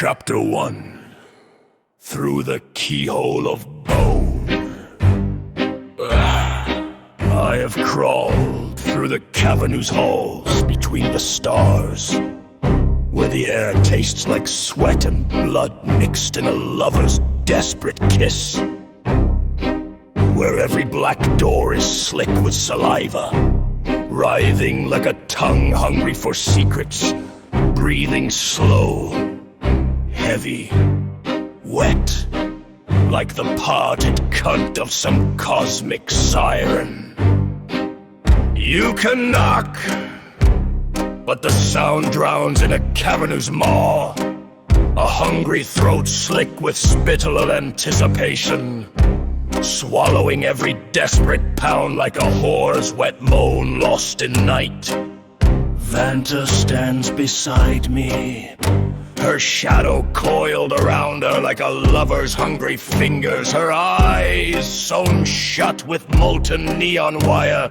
Chapter 1. Through the keyhole of bone. I have crawled through the cavernous halls between the stars, where the air tastes like sweat and blood mixed in a lover's desperate kiss, where every black door is slick with saliva, writhing like a tongue hungry for secrets, breathing slow, heavy, wet, like the parted cunt of some cosmic siren. You can knock, but the sound drowns in a cavernous maw, a hungry throat slick with spittle of anticipation, swallowing every desperate pound like a whore's wet moan lost in night. Vanta stands beside me, her shadow coiled around her like a lover's hungry fingers, her eyes sewn shut with molten neon wire,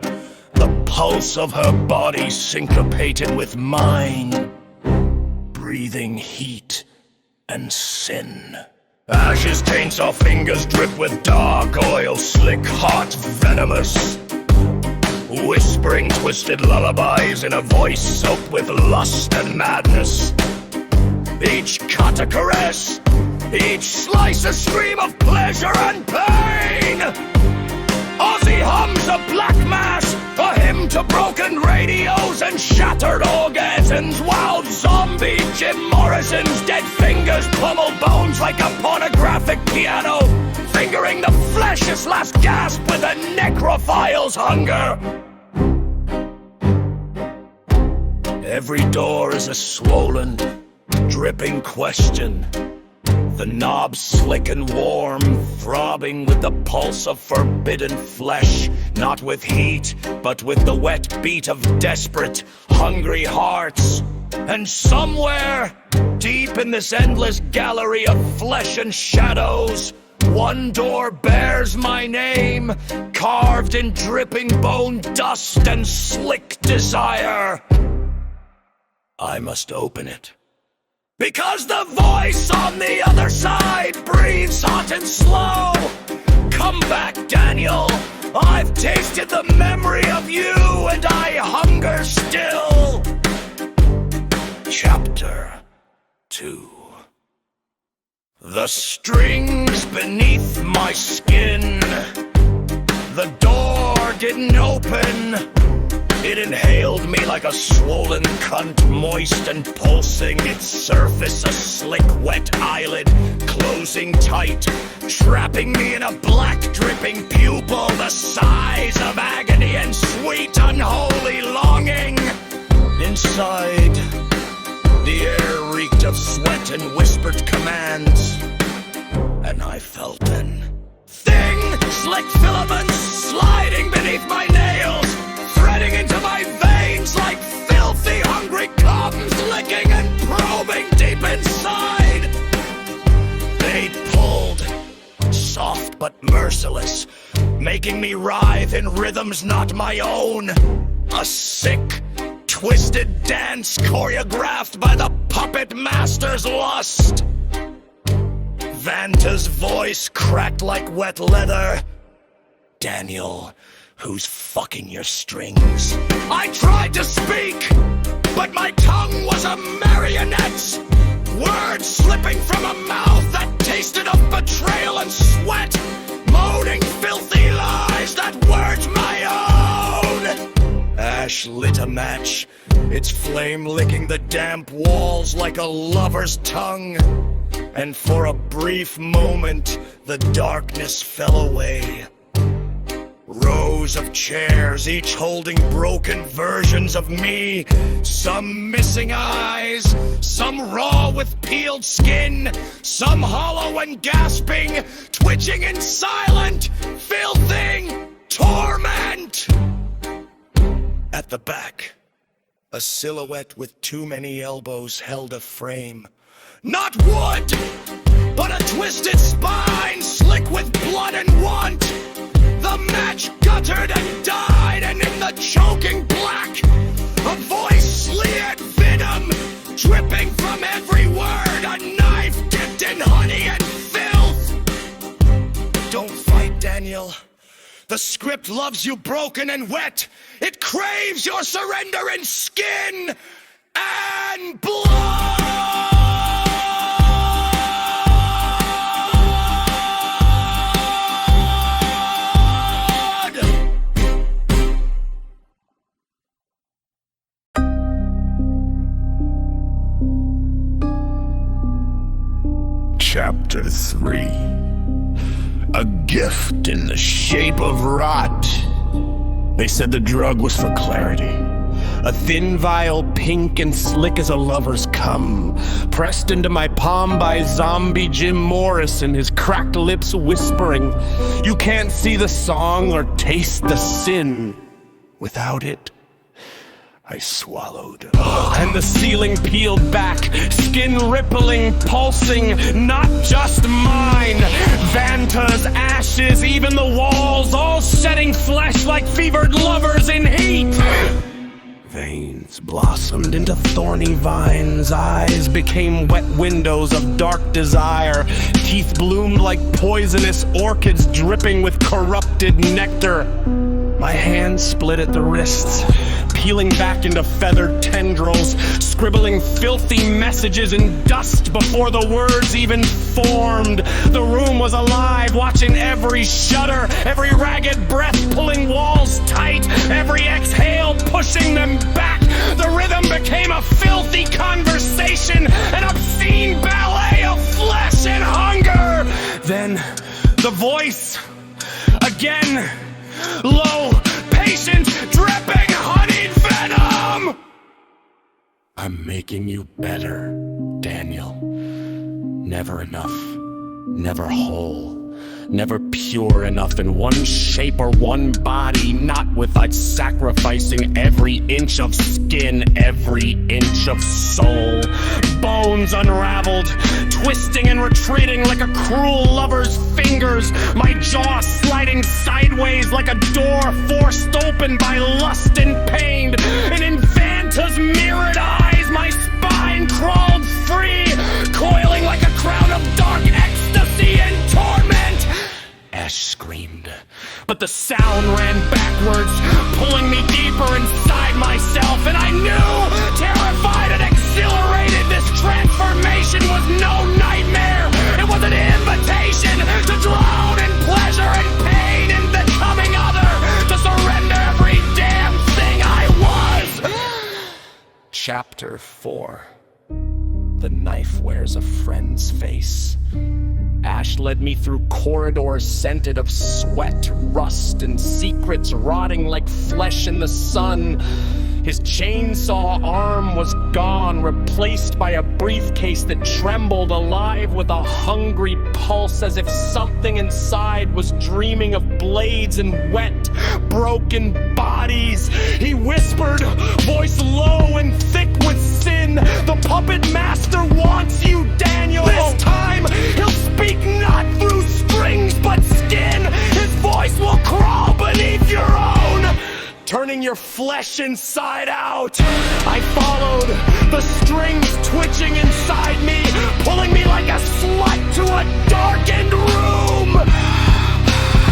the pulse of her body syncopated with mine, breathing heat and sin. Ash's taints our fingers drip with dark oil, slick, hot, venomous, whispering twisted lullabies in a voice soaked with lust and madness. Each cut a caress, each slice a scream of pleasure and pain. Ozzy hums a black mass, a hymn to broken radios and shattered orgasms, while Zombie Jim Morrison's dead fingers pummel bones like a pornographic piano, fingering the flesh's last gasp with a necrophile's hunger. Every door is a swollen, dripping question, the knob slick and warm, throbbing with the pulse of forbidden flesh, not with heat, but with the wet beat of desperate, hungry hearts. And somewhere, deep in this endless gallery of flesh and shadows, one door bears my name, carved in dripping bone dust and slick desire. I must open it, because the voice on the other side breathes hot and slow. Come back, Daniel. I've tasted the memory of you, and I hunger still. Chapter 2. The strings beneath my skin. The door didn't open. It inhaled me like a swollen cunt, moist and pulsing, its surface a slick, wet eyelid, closing tight, trapping me in a black, dripping pupil, the size of agony and sweet, unholy longing. Inside, the air reeked of sweat and whispered commands, and I felt an thin, slick filaments sliding beneath my nails, threading into my veins like filthy, hungry comes, licking and probing deep inside. They pulled, soft but merciless, making me writhe in rhythms not my own. A sick, twisted dance choreographed by the puppet master's lust. Vanta's voice cracked like wet leather. Daniel, who's fucking your strings? I tried to speak, but my tongue was a marionette, words slipping from a mouth that tasted of betrayal and sweat, moaning filthy lies that weren't my own. Ash lit a match, its flame licking the damp walls like a lover's tongue, and for a brief moment the darkness fell away. Rows of chairs, each holding broken versions of me, some missing eyes, some raw with peeled skin, some hollow and gasping, twitching in silent, filthing torment. At the back, a silhouette with too many elbows held a frame. Not wood, but a twisted spine, slick with blood and want. The match guttered and died, and in the choking black, a voice slid venom, dripping from every word, a knife The script loves you broken and wet. It craves your surrender in skin and blood! Chapter 3. A gift in the shape of rot. They said the drug was for clarity. A thin vial, pink and slick as a lover's cum, pressed into my palm by Zombie Jim Morrison, his cracked lips whispering, "You can't see the song or taste the sin. Without it, I swallowed." And the ceiling peeled back, skin rippling, pulsing, not just mine. Vanta's ashes, even the walls, all shedding flesh like fevered lovers in heat. Veins blossomed into thorny vines, eyes became wet windows of dark desire, teeth bloomed like poisonous orchids dripping with corrupted nectar. My hands split at the wrists, peeling back into feathered tendrils, scribbling filthy messages in dust before the words even formed. The room was alive, watching every shudder, every ragged breath pulling walls tight, every exhale pushing them back. The rhythm became a filthy conversation, an obscene ballet of flesh and hunger. Then, the voice, again, low, patient, dripping honeyed venom! I'm making you better, Daniel. Never enough, never whole, never pure enough in one shape or one body, not without sacrificing every inch of skin, every inch of soul. Bones unraveled, twisting and retreating like a cruel lover's fingers, my jaw sliding sideways like a door forced open by lust and pain. And in Vanta's mirrored eyes, my spine crawled free, coiling like a crown of dark ecstasy and torment. Ash screamed, but the sound ran backwards, pulling me deeper inside myself, and I knew, terrified and exhilarated, this transformation was no nightmare. It was an invitation to drown in pleasure and pain in the coming other, to surrender every damn thing I was. Chapter 4. The knife wears a friend's face. Ash led me through corridors scented of sweat, rust, and secrets rotting like flesh in the sun. His chainsaw arm was gone, replaced by a briefcase that trembled, alive with a hungry pulse, as if something inside was dreaming of blades and wet, broken bodies. He whispered, voice low and thick with sin, "The puppet master wants you, Daniel. This time, he'll speak not through strings but skin. His voice will crawl beneath your own, turning your flesh inside out." I followed, the strings twitching inside me, pulling me like a slut to a darkened room.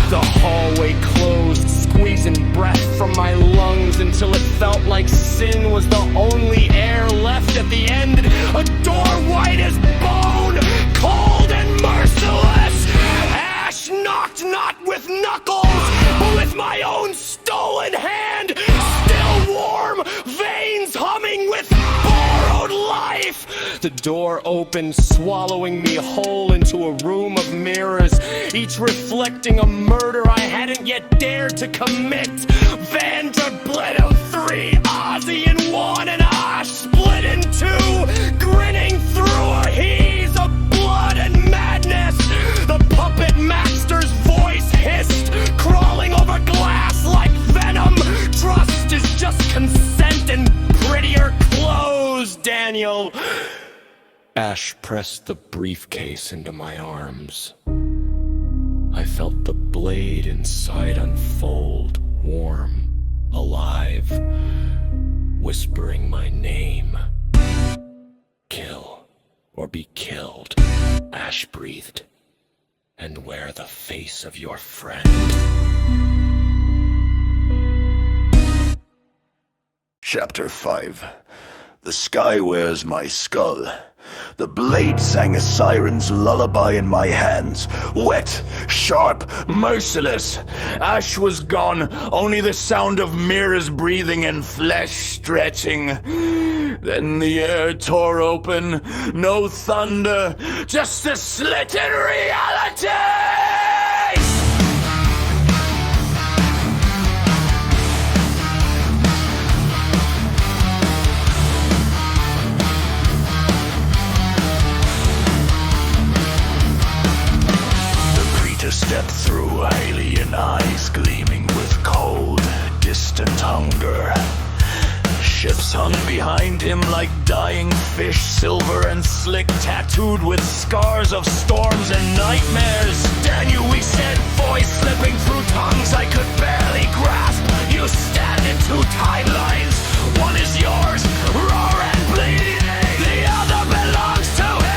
The hallway closed, squeezing breath from my lungs until it felt like sin was the only air left at the end. A door white as bone, cold and merciless. Ash knocked not with knuckles, but with my own stolen hand, still warm, veins humming with borrowed life. The door opened, swallowing me whole into a room of mirrors, each reflecting a murder I hadn't yet dared to commit. Vanta bled of 3, Ozzy in 1, and Ash split in 2, grinning through a haze of blood and madness. The puppet master's voice hissed, crawling over glass like venom. Trust is just consent and prettier clothes, Daniel. Ash pressed the briefcase into my arms. I felt the blade inside unfold, warm, alive, whispering my name. "Kill or be killed," Ash breathed, "and wear the face of your friend." Chapter 5. The sky wears my skull. The blade sang a siren's lullaby in my hands. Wet, sharp, merciless. Ash was gone, only the sound of mirrors breathing and flesh stretching. Then the air tore open. No thunder, just a slit in reality! Step through alien eyes gleaming with cold, distant hunger. Ships hung behind him like dying fish, silver and slick, tattooed with scars of storms and nightmares. Damn you, we said, voice slipping through tongues I could barely grasp. You stand in two timelines. One is yours, raw and bleeding. The other belongs to him.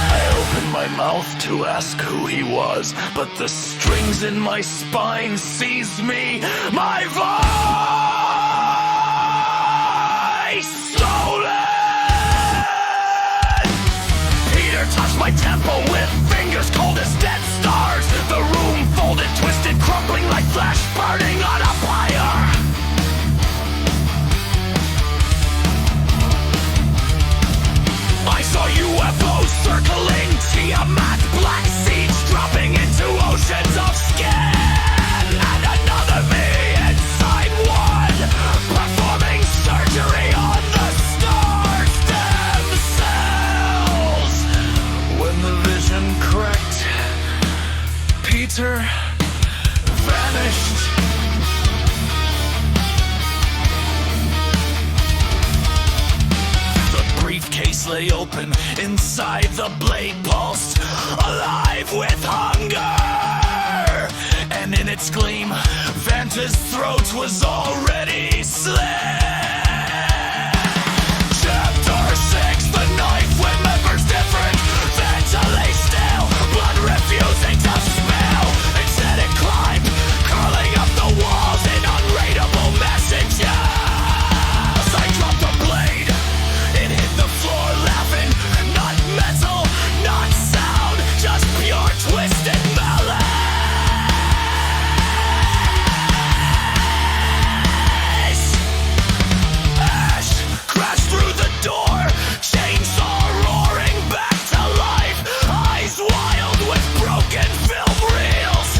I opened my mouth to ask who he was, but the strings in my spine seized me. My voice stolen! Peter touched my temple with fingers cold as dead stars. The room folded, twisted, crumbling like flesh burning on a pyre. I saw UFOs circling, Tiamat black seeds dropping into oceans of skin. And another me inside one, performing surgery on the stars themselves. When the vision cracked, Peter vanished. Briefcase lay open, inside the blade pulsed, alive with hunger. And in its gleam, Vanta's throat was already slit. Chapter 6, the knife when members different. Vanta lay still, blood refusing to smell. Instead it climbed, curling up the walls in unreadable messages. I dropped the blade. It hit the floor laughing, not metal, not sound, just pure twisted malice. Ash crashed through the door, chainsaw roaring back to life, eyes wild with broken film reels.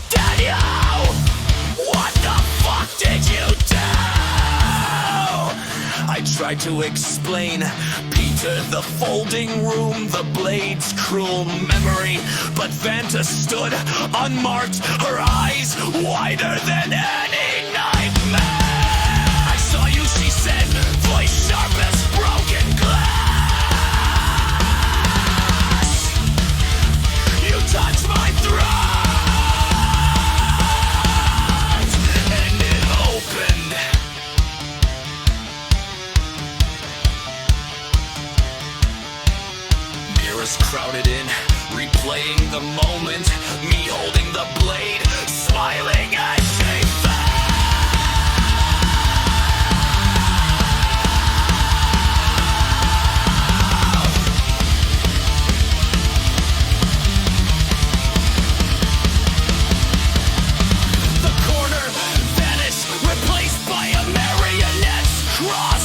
Daniel, what the fuck did you do? I tried to explain, Peter, the folding room, the blade's cruel memory, but Vanta stood unmarked, her eyes wider than any nightmare. I saw you, she said, voice sharp as broken glass. You touched my throat, and it opened. Crowded in, replaying the moment, me holding the blade, smiling as she fell. The corner vanished, replaced by a marionette's cross,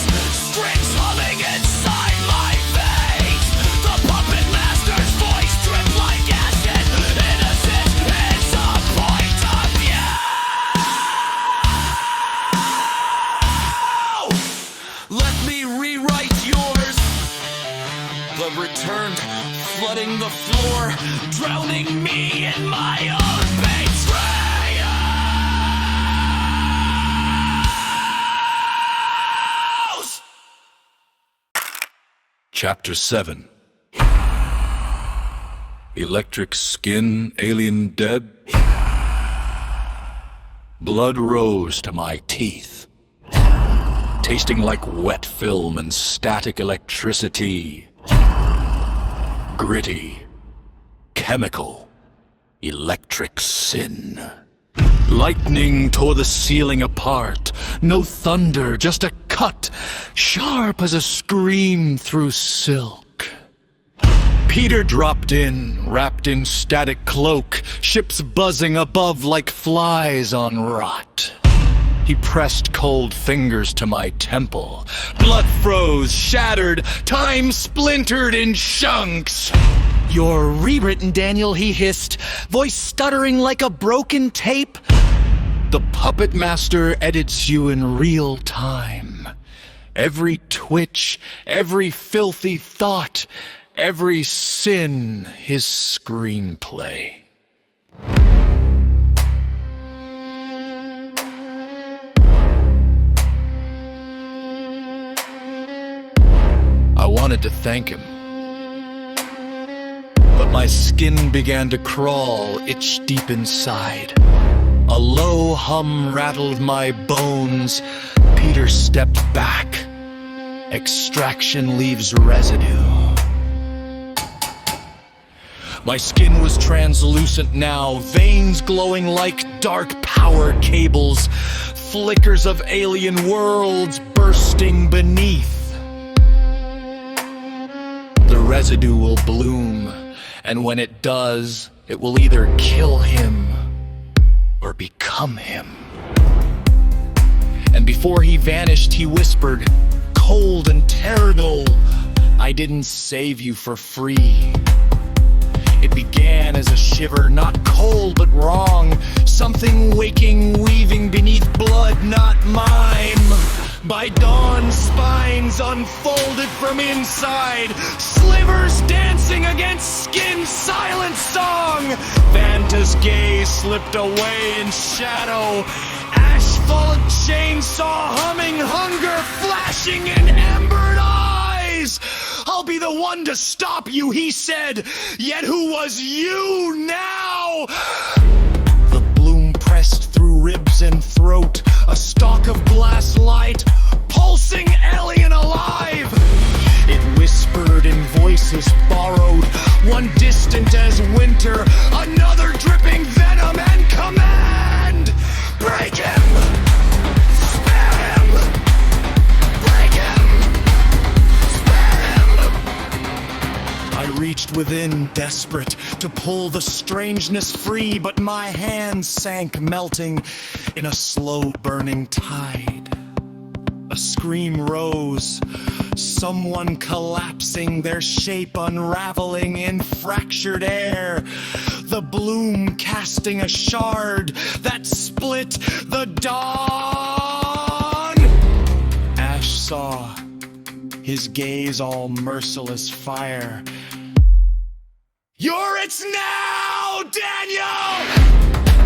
strings humming inside my veins. The puppet master's voice dripped like acid. Innocent, it's a point of view. Let me rewrite yours. The returned, flooding the floor, drowning me in my own betrayals. Chapter 7. Electric skin, alien dead. Blood rose to my teeth, tasting like wet film and static electricity. Gritty, chemical, electric sin. Lightning tore the ceiling apart. No thunder, just a cut, sharp as a scream through silk. Peter dropped in, wrapped in static cloak, ships buzzing above like flies on rot. He pressed cold fingers to my temple. Blood froze, shattered, time splintered in chunks. "You're rewritten, Daniel," he hissed, voice stuttering like a broken tape. "The puppet master edits you in real time. Every twitch, every filthy thought, every sin his screenplay." I wanted to thank him, but my skin began to crawl, itch deep inside. A low hum rattled my bones. Peter stepped back. Extraction leaves residue. My skin was translucent now, veins glowing like dark power cables, flickers of alien worlds bursting beneath. The residue will bloom, and when it does, it will either kill him or become him. And before he vanished, he whispered, cold and terrible, "I didn't save you for free." It began as a shiver, not cold but wrong, something waking, weaving beneath blood, not mine. By dawn, spines unfolded from inside, slivers dancing against skin, silent song. Vanta's gaze slipped away in shadow. Ash followed chainsaw humming, hunger flashing in embered eyes. "I'll be the one to stop you," he said. Yet who was you now? The bloom pressed through ribs and throat, a stalk of glass light, pulsing alien alive. It whispered in voices borrowed, one distant as winter, another dripping venom and command. Break him! Spare him! Break him! Spare him! I reached within, desperate to pull the strangeness free, but my hands sank, melting in a slow burning tide. A scream rose, someone collapsing, their shape unraveling in fractured air. The bloom casting a shard that split the dawn. Ash saw, his gaze all merciless fire. "You're it now, Daniel!"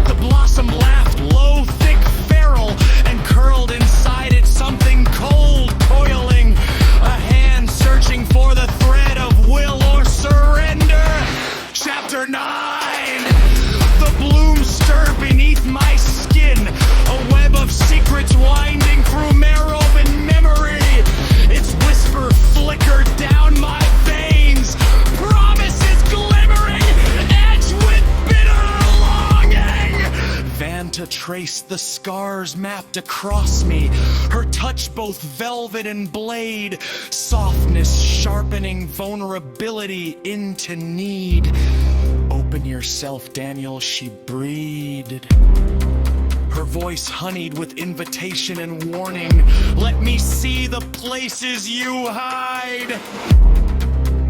The blossom laughed, low, thick, feral, and curled inside it something cold, coiling. A hand searching for the thread of will or surrender. Chapter 9. The bloom stirred beneath my skin, a web of secrets winding through marrow and memory. Its whisper flickered down my veins, promises glimmering, edged with bitter longing. Vanta traced the scars mapped across me, her touch both velvet and blade, softness sharpening vulnerability into need. "Open yourself, Daniel," she breathed, her voice honeyed with invitation and warning. "Let me see the places you hide."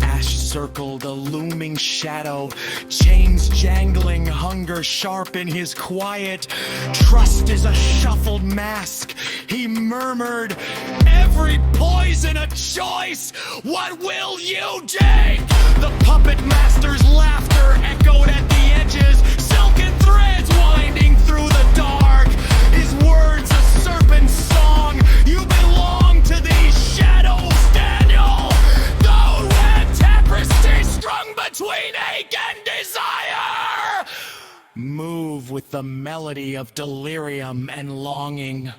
Ash circled a looming shadow, chains jangling, hunger sharp in his quiet. "Trust is a shuffled mask," he murmured. "Every poison a choice. What will you take?" The puppet master's laughter echoed at the edges, silken threads winding through the dark. His words a serpent's song. "You belong to these shadows, Daniel. Though red tapestry strung between ache and desire. Move with the melody of delirium and longing."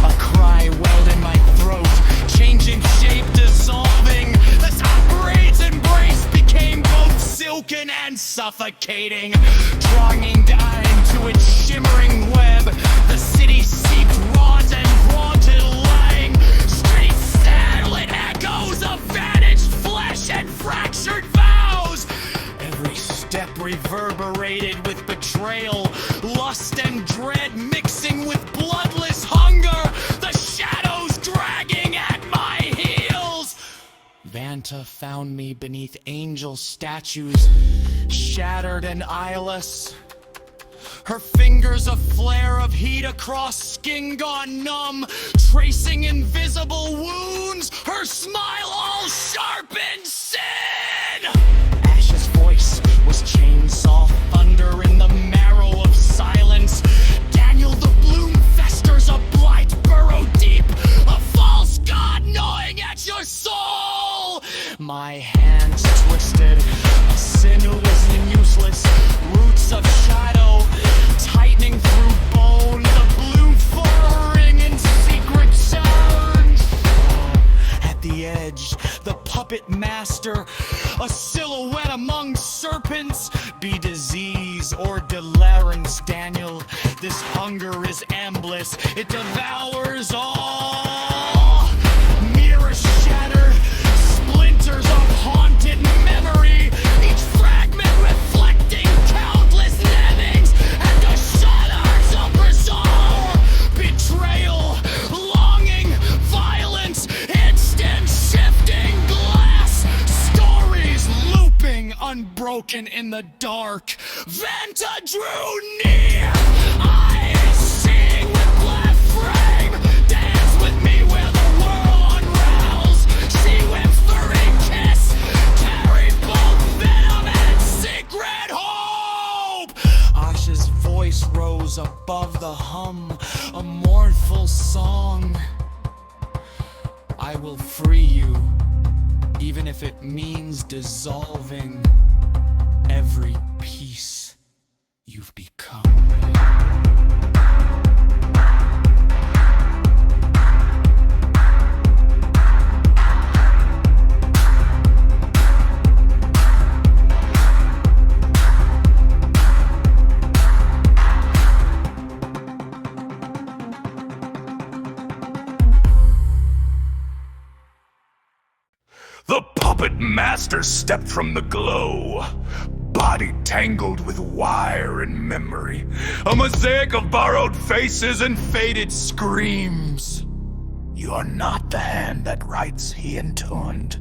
A cry welled in my throat, changing shape, dissolving. The breath's embrace became both silken and suffocating, drawing down into its shimmering web. The city seeped wrought and haunted lang. Streets startling echoes of vanished flesh and fractured vows. Every step reverberated with betrayal, lust and dread mixing with bloodless hunger. The shadows dragging at my heels. Vanta found me beneath angel statues, shattered and eyeless. Her fingers a flare of heat across skin gone numb, tracing invisible wounds, her smile all sharpened sin. Ash's voice was chainsaw thunder in the marrow of silence. Daniel the bloom festers, a blight burrow deep, a false god gnawing at your soul. My hands twisted, sinuous and useless, roots of shadow tightening through bone, the bloom furrowing in secret turns. At the edge, the puppet master, a silhouette among serpents. Be disease or delarance, Daniel, this hunger is endless, it devours all. Mirrors shatter, splinters of haunted memory, each fragment reflecting countless livings and the shadows of resolve. Betrayal, longing, violence, instant shifting glass, stories looping unbroken in the dark. Vanta drew near, I sing with left frame, dance with me where the world unravels. She whispering kiss, carry both venom and secret hope. Asha's voice rose above the hum, a mournful song. I will free you, even if it means dissolving every piece you've become. The puppet master stepped from the glow, body tangled with wire and memory, a mosaic of borrowed faces and faded screams. You are not the hand that writes, he intoned.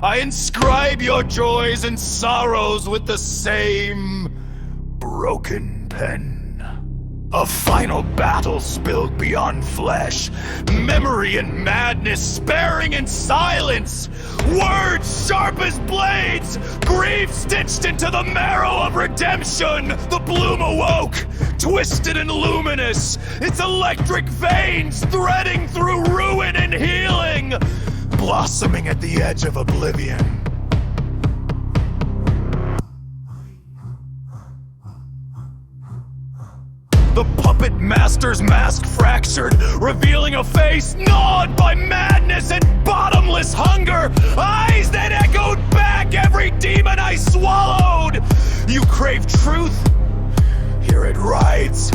I inscribe your joys and sorrows with the same broken pen. A final battle spilled beyond flesh, memory and madness sparing in silence, words sharp as blades, grief stitched into the marrow of redemption. The bloom awoke, twisted and luminous, its electric veins threading through ruin and healing, blossoming at the edge of oblivion. The puppet master's mask fractured, revealing a face gnawed by madness and bottomless hunger, eyes that echoed back every demon I swallowed. You crave truth? Here it rides.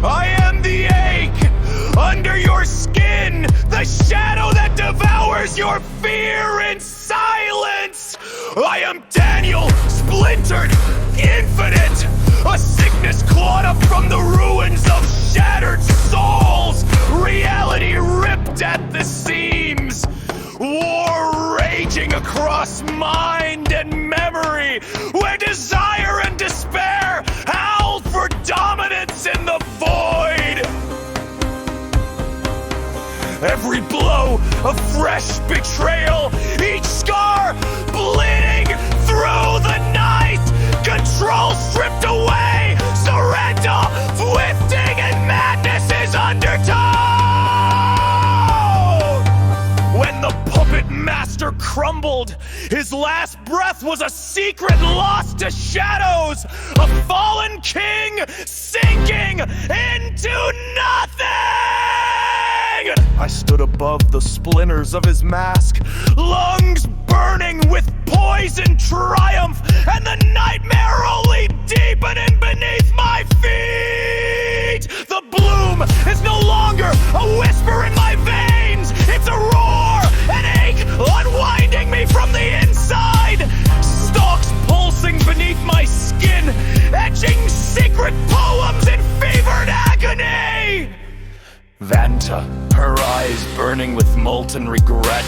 I am the ache under your skin, the shadow that devours your fear in silence. I am Daniel, splintered, infinite, a sickness clawed up from the ruins of shattered souls, reality ripped at the seams, war raging across mind and memory, where desire and despair howled for dominance in the void. Every blow a fresh betrayal, each scar bleeding through the night, control stripped away, surrender lifting, and madness is undertone. When the puppet master crumbled, his last breath was a secret lost to shadows, a fallen king sinking into nothing. I stood above the splinters of his mask, lungs burning with poison triumph, and the nightmare only deepening beneath my feet. doom is no longer a whisper in my veins. It's a roar, an ache, unwinding me from the inside. Stalks pulsing beneath my skin, etching secret poems in fevered agony. Vanta, her eyes burning with molten regret,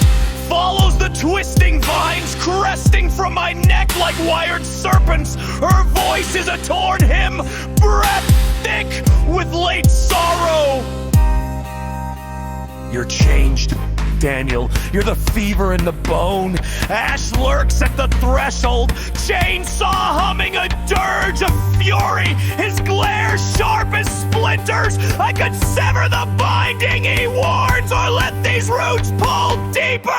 follows the twisting vines cresting from my neck like wired serpents. Her voice is a torn hymn, breath thick with late sorrow. You're changed, Daniel. You're the fever in the bone. Ash lurks at the threshold, chainsaw humming a dirge of fury. His glare sharp as splinters. I could sever the binding, he warns, or let these roots pull deeper.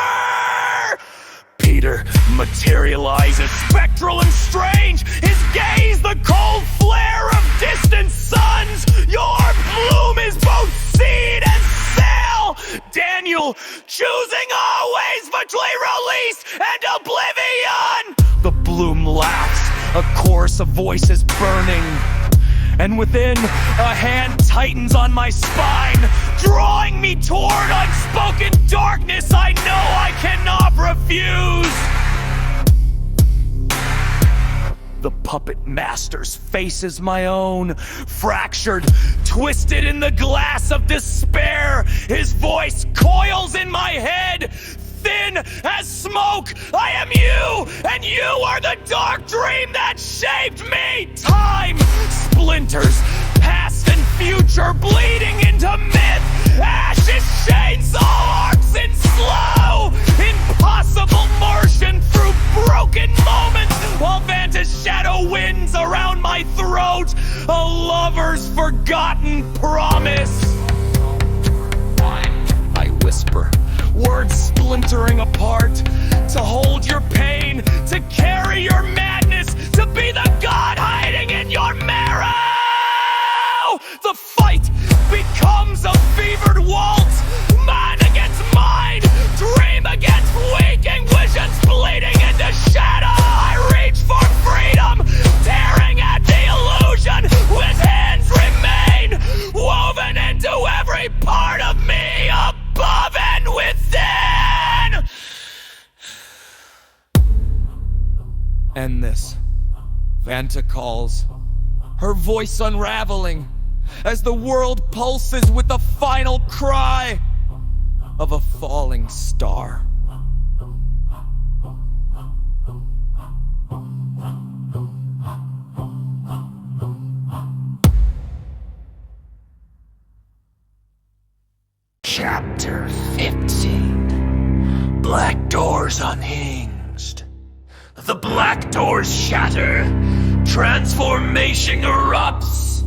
Peter materializes, spectral and strange. His gaze, the cold flare of distant suns. Your bloom is both seed and sail. Daniel, choosing always between release and oblivion. The bloom laughs, a chorus of voices burning. And within, a hand tightens on my spine, drawing me toward unspoken darkness I know I cannot refuse. The puppet master's face is my own, fractured, twisted in the glass of despair. His voice coils in my head, thin as smoke. I am you, and you are the dark dream that shaped me. Time splinters, past and future bleeding into myth. Ash's chainsaw arcs in slow, impossible motion through broken moments, while Vanta's shadow winds around my throat, a lover's forgotten promise. I whisper, words splintering apart, to hold your pain, to carry your madness, to be the god hiding in your marrow. The fight becomes a fevered waltz, mind against mind, dream against waking visions, bleeding into shadow. I reach for freedom, tearing at the illusion, with hands remain woven into every part of me, above and within. End this, Vanta calls, her voice unraveling as the world pulses with the final cry of a falling star. Chapter 15. Black doors unhinged. The black doors shatter. Transformation erupts.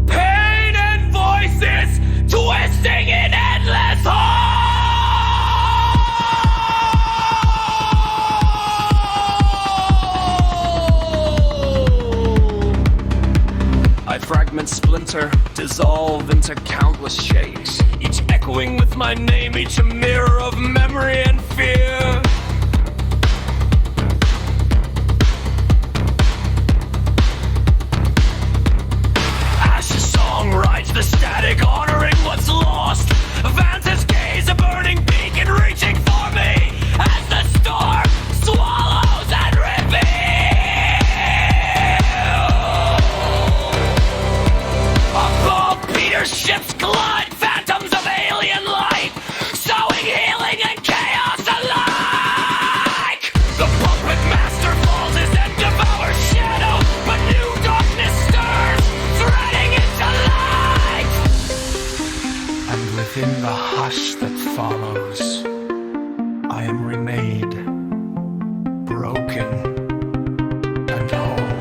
Pain and voices twisting in endless horror. I fragment, splinter, dissolve into countless shapes, each echoing with my name, each a mirror of memory and fear. Ash's song rides the static, honoring what's lost. Vanta's gaze, a burning beacon reaching for me, as the storm swallows and reveals. Above Peter's ship's glide, phantoms of alien life, sowing healing and chaos alike. The puppet master falls his and devours shadow, but new darkness stirs, threading into light. And within the hush that follows, I am remade, broken and whole.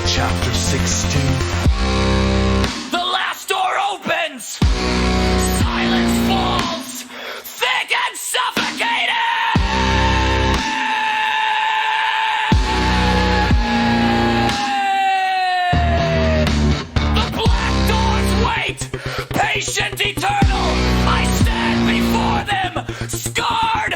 Chapter 16. The last door opens. Silence falls, thick and suffocating. The black doors wait, patient, eternal. I stand before them, scarred,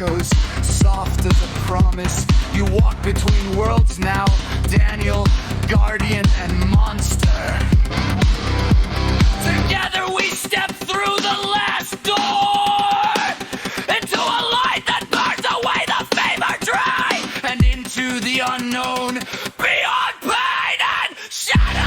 echoes, soft as a promise. You walk between worlds now, Daniel, guardian and monster. Together we step through the last door into a light that burns away the fever dry And into the unknown, beyond pain and shadow.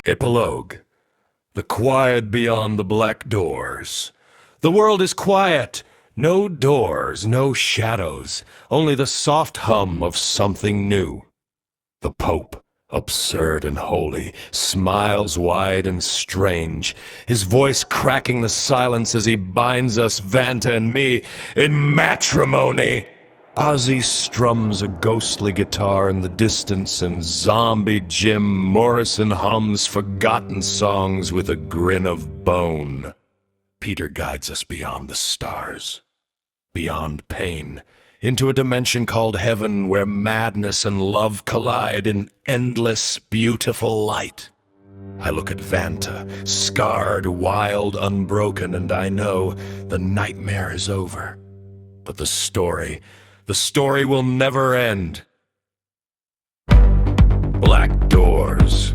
Epilogue. The quiet beyond the black doors. The world is quiet. No doors, no shadows, only the soft hum of something new. The Pope, absurd and holy, smiles wide and strange, his voice cracking the silence as he binds us, Vanta and me, in matrimony. Ozzy strums a ghostly guitar in the distance, and Zombie Jim Morrison hums forgotten songs with a grin of bone. Peter guides us beyond the stars, beyond pain, into a dimension called heaven where madness and love collide in endless, beautiful light. I look at Vanta, scarred, wild, unbroken, and I know the nightmare is over. But the story will never end. Black doors.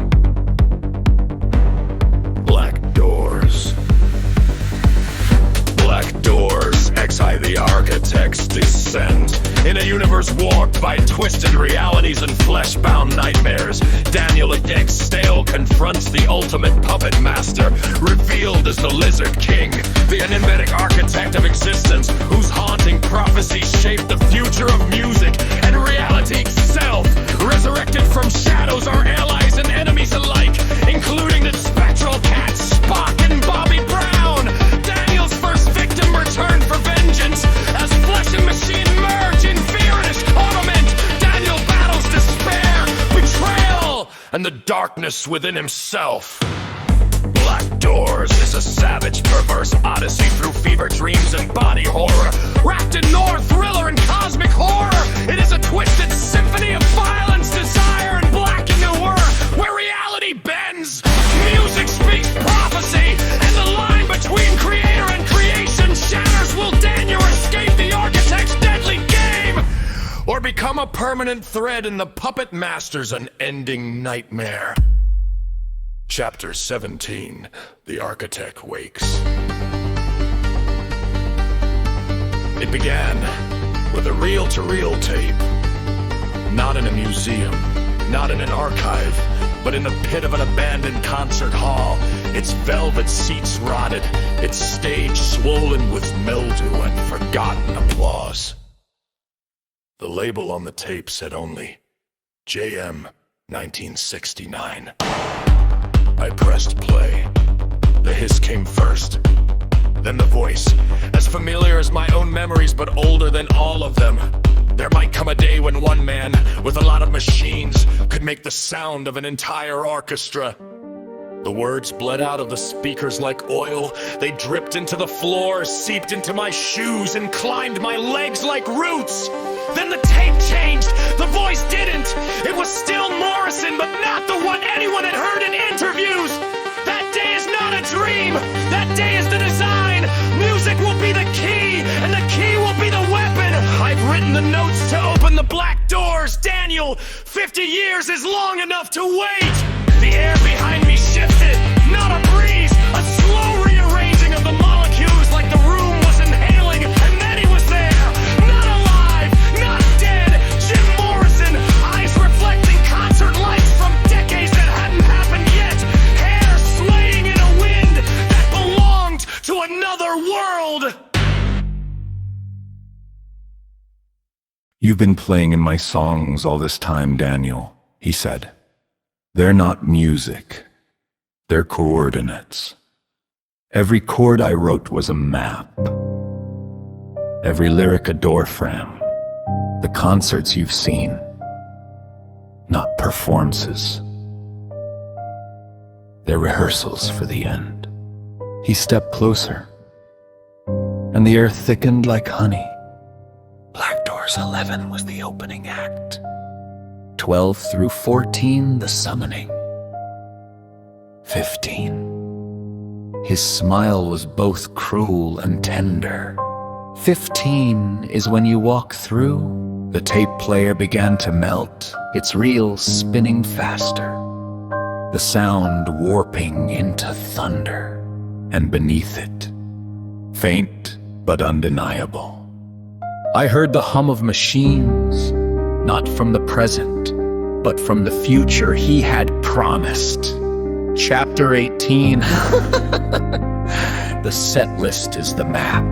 Black doors. Black doors, Xi the architects descend. In a universe warped by twisted realities and flesh-bound nightmares, Daniel X Staal confronts the ultimate puppet master, revealed as the Lizard King, the enigmatic architect of existence, whose haunting prophecies shape the future of music and reality itself. Resurrected from shadows, our allies and enemies alike, including the spectral cats Spock and Bobby Brown. Daniel's first victim returned for vengeance as flesh and machine merge in fierce torment. Daniel battles despair, betrayal, and the darkness within himself. Black Doors is a savage, perverse odyssey through fever dreams and body horror, wrapped in noir thriller and cosmic horror. It is a twisted symphony of violence, desire, and black allure, where reality bends, music speaks prophecy, and the line between creator and creation shatters. Will Daniel escape the architect's deadly game, or become a permanent thread in the puppet master's unending nightmare? Chapter 17. The Architect Wakes. It began with a reel-to-reel tape. Not in a museum, not in an archive, but in the pit of an abandoned concert hall. Its velvet seats rotted, its stage swollen with mildew and forgotten applause. The label on the tape said only, JM 1969. I pressed play. The hiss came first, then the voice, as familiar as my own memories but older than all of them. There might come a day when one man, with a lot of machines, could make the sound of an entire orchestra. The words bled out of the speakers like oil. They dripped into the floor, seeped into my shoes, and climbed my legs like roots. Then the tape changed. The voice didn't. It was still Morrison, but not the one anyone had heard in interviews. That day is not a dream. That day is the design. Music will be the key, and the key will be the weapon. I've written the notes to open the black doors. Daniel, 50 years is long enough to wait. The air behind me shifted, not a breeze, a slow rearranging of the molecules like the room was inhaling, and then he was there, not alive, not dead. Jim Morrison, eyes "You've been playing in my songs all this time, Daniel," he said. "They're not music. They're coordinates. Every chord I wrote was a map. Every lyric a doorframe. The concerts you've seen, not performances. They're rehearsals for the end." He stepped closer, and the air thickened like honey. Black Doors 11 was the opening act. 12 through 14, the summoning. 15. His smile was both cruel and tender. 15 is when you walk through. The tape player began to melt, its reels spinning faster, the sound warping into thunder, and beneath it, faint but undeniable, I heard the hum of machines, not from the present, but from the future he had promised. Chapter 18. The set list is the map.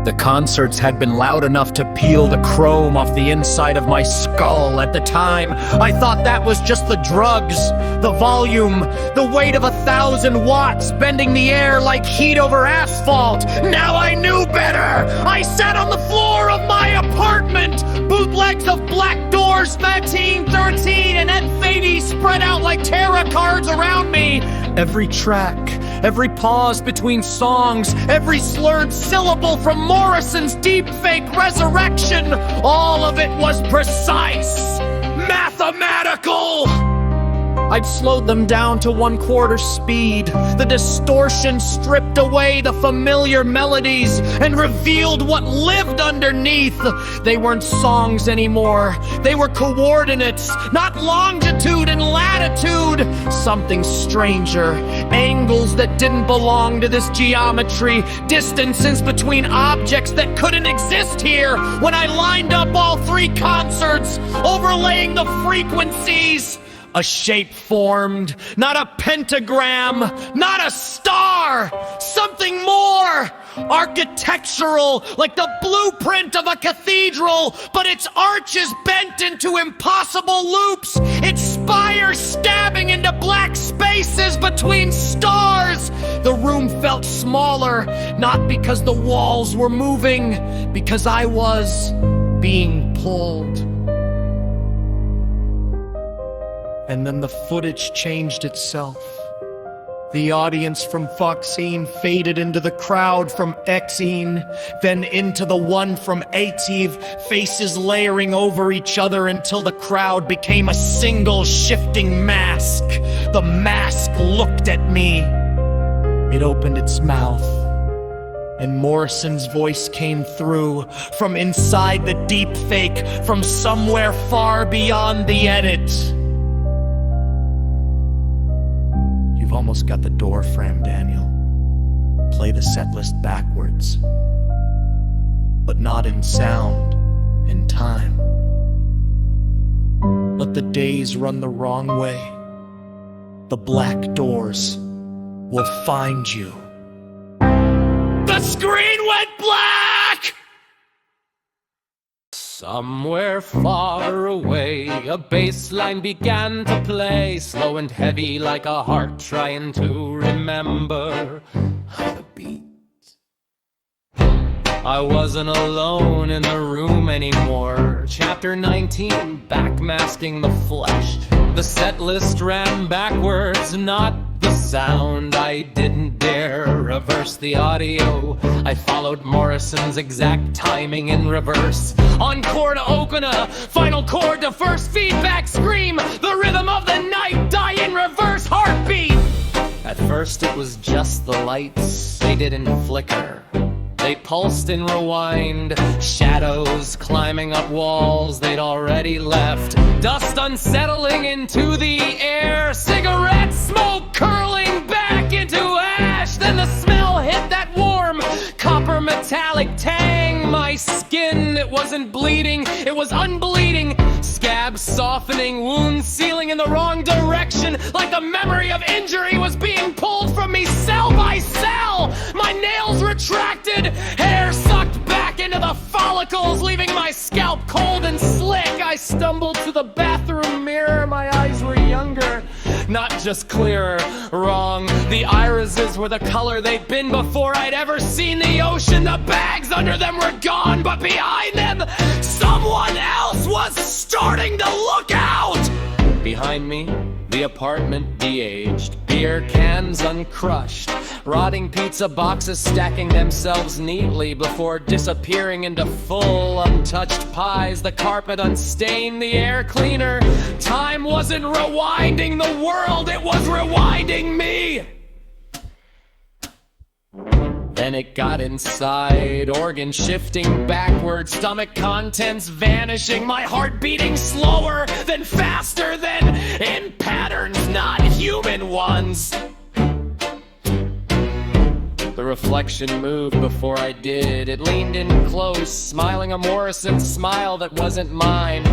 The concerts had been loud enough to peel the chrome off the inside of my skull. At the time, I thought that was just the drugs, the volume, the weight of 1,000 watts bending the air like heat over asphalt. Now I knew better. I sat on the floor of my apartment. Bootlegs of Black Doors 13, 13, and Ed Fady spread out like tarot cards around me. Every track, every pause between songs, every slurred syllable from Morrison's deepfake resurrection, all of it was precise, mathematical. I'd slowed them down to 1/4 speed. The distortion stripped away the familiar melodies and revealed what lived underneath. They weren't songs anymore. They were coordinates, not longitude and latitude. Something stranger. Angles that didn't belong to this geometry. Distances between objects that couldn't exist here. When I lined up all 3 concerts, overlaying the frequencies, a shape formed, not a pentagram, not a star, something more. Architectural, like the blueprint of a cathedral, but its arches bent into impossible loops, its spires stabbing into black spaces between stars. The room felt smaller, not because the walls were moving, because I was being pulled. And then the footage changed itself. The audience from Foxine faded into the crowd from Exine, then into the one from Ative, faces layering over each other until the crowd became a single shifting mask. The mask looked at me. It opened its mouth, and Morrison's voice came through from inside the deep fake, from somewhere far beyond the edit. You've almost got the door frame, Daniel. Play the set list backwards. But not in sound, in time. Let the days run the wrong way. The black doors will find you. The screen went black! Somewhere far away, a bass line began to play, slow and heavy like a heart trying to remember how to beat. I wasn't alone in the room anymore. Chapter 19, backmasking the flesh. The set list ran backwards, not the sound. I didn't dare reverse the audio. I followed Morrison's exact timing in reverse. Encore to opener, final chord to first feedback scream. The rhythm of the night, die in reverse heartbeat. At first it was just the lights, they didn't flicker. They pulsed in rewind, shadows climbing up walls they'd already left. Dust unsettling into the air, cigarette smoke curling back into ash. Then the smell hit that warm, copper metallic tang. My skin, it wasn't bleeding, it was unbleeding. Scabs softening, wounds sealing in the wrong direction, like the memory of injury was being pulled from me cell by cell. My nails retracted, hair sucked back into to the follicles, leaving my scalp cold and slick. I stumbled to the bathroom mirror, my eyes were younger, not just clearer. Wrong, the irises were the color they'd been before I'd ever seen the ocean. The bags under them were gone, but behind them, someone else was starting to look out! Behind me, the apartment de-aged, beer cans uncrushed, rotting pizza boxes stacking themselves neatly before disappearing into full untouched pies, the carpet unstained, the air cleaner. Time wasn't rewinding the world, it was rewinding me! Then it got inside, organ shifting backward, stomach contents vanishing, my heart beating slower, then faster, then in patterns not human ones. The reflection moved before I did. It leaned in close, smiling a Morrison smile that wasn't mine.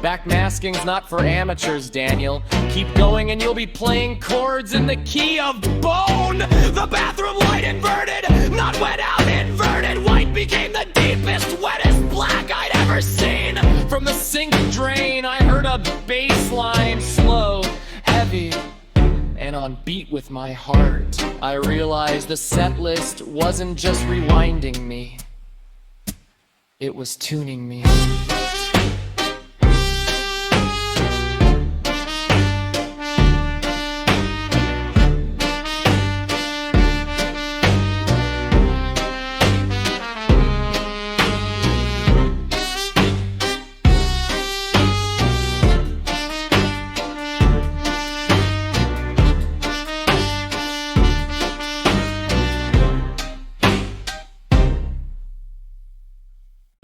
Backmasking's not for amateurs, Daniel. Keep going and you'll be playing chords in the key of bone. The bathroom light inverted, not went out, inverted. White became the deepest, wettest black I'd ever seen. From the sink drain, I heard a bass line, slow, heavy, and on beat with my heart. I realized the set list wasn't just rewinding me, it was tuning me.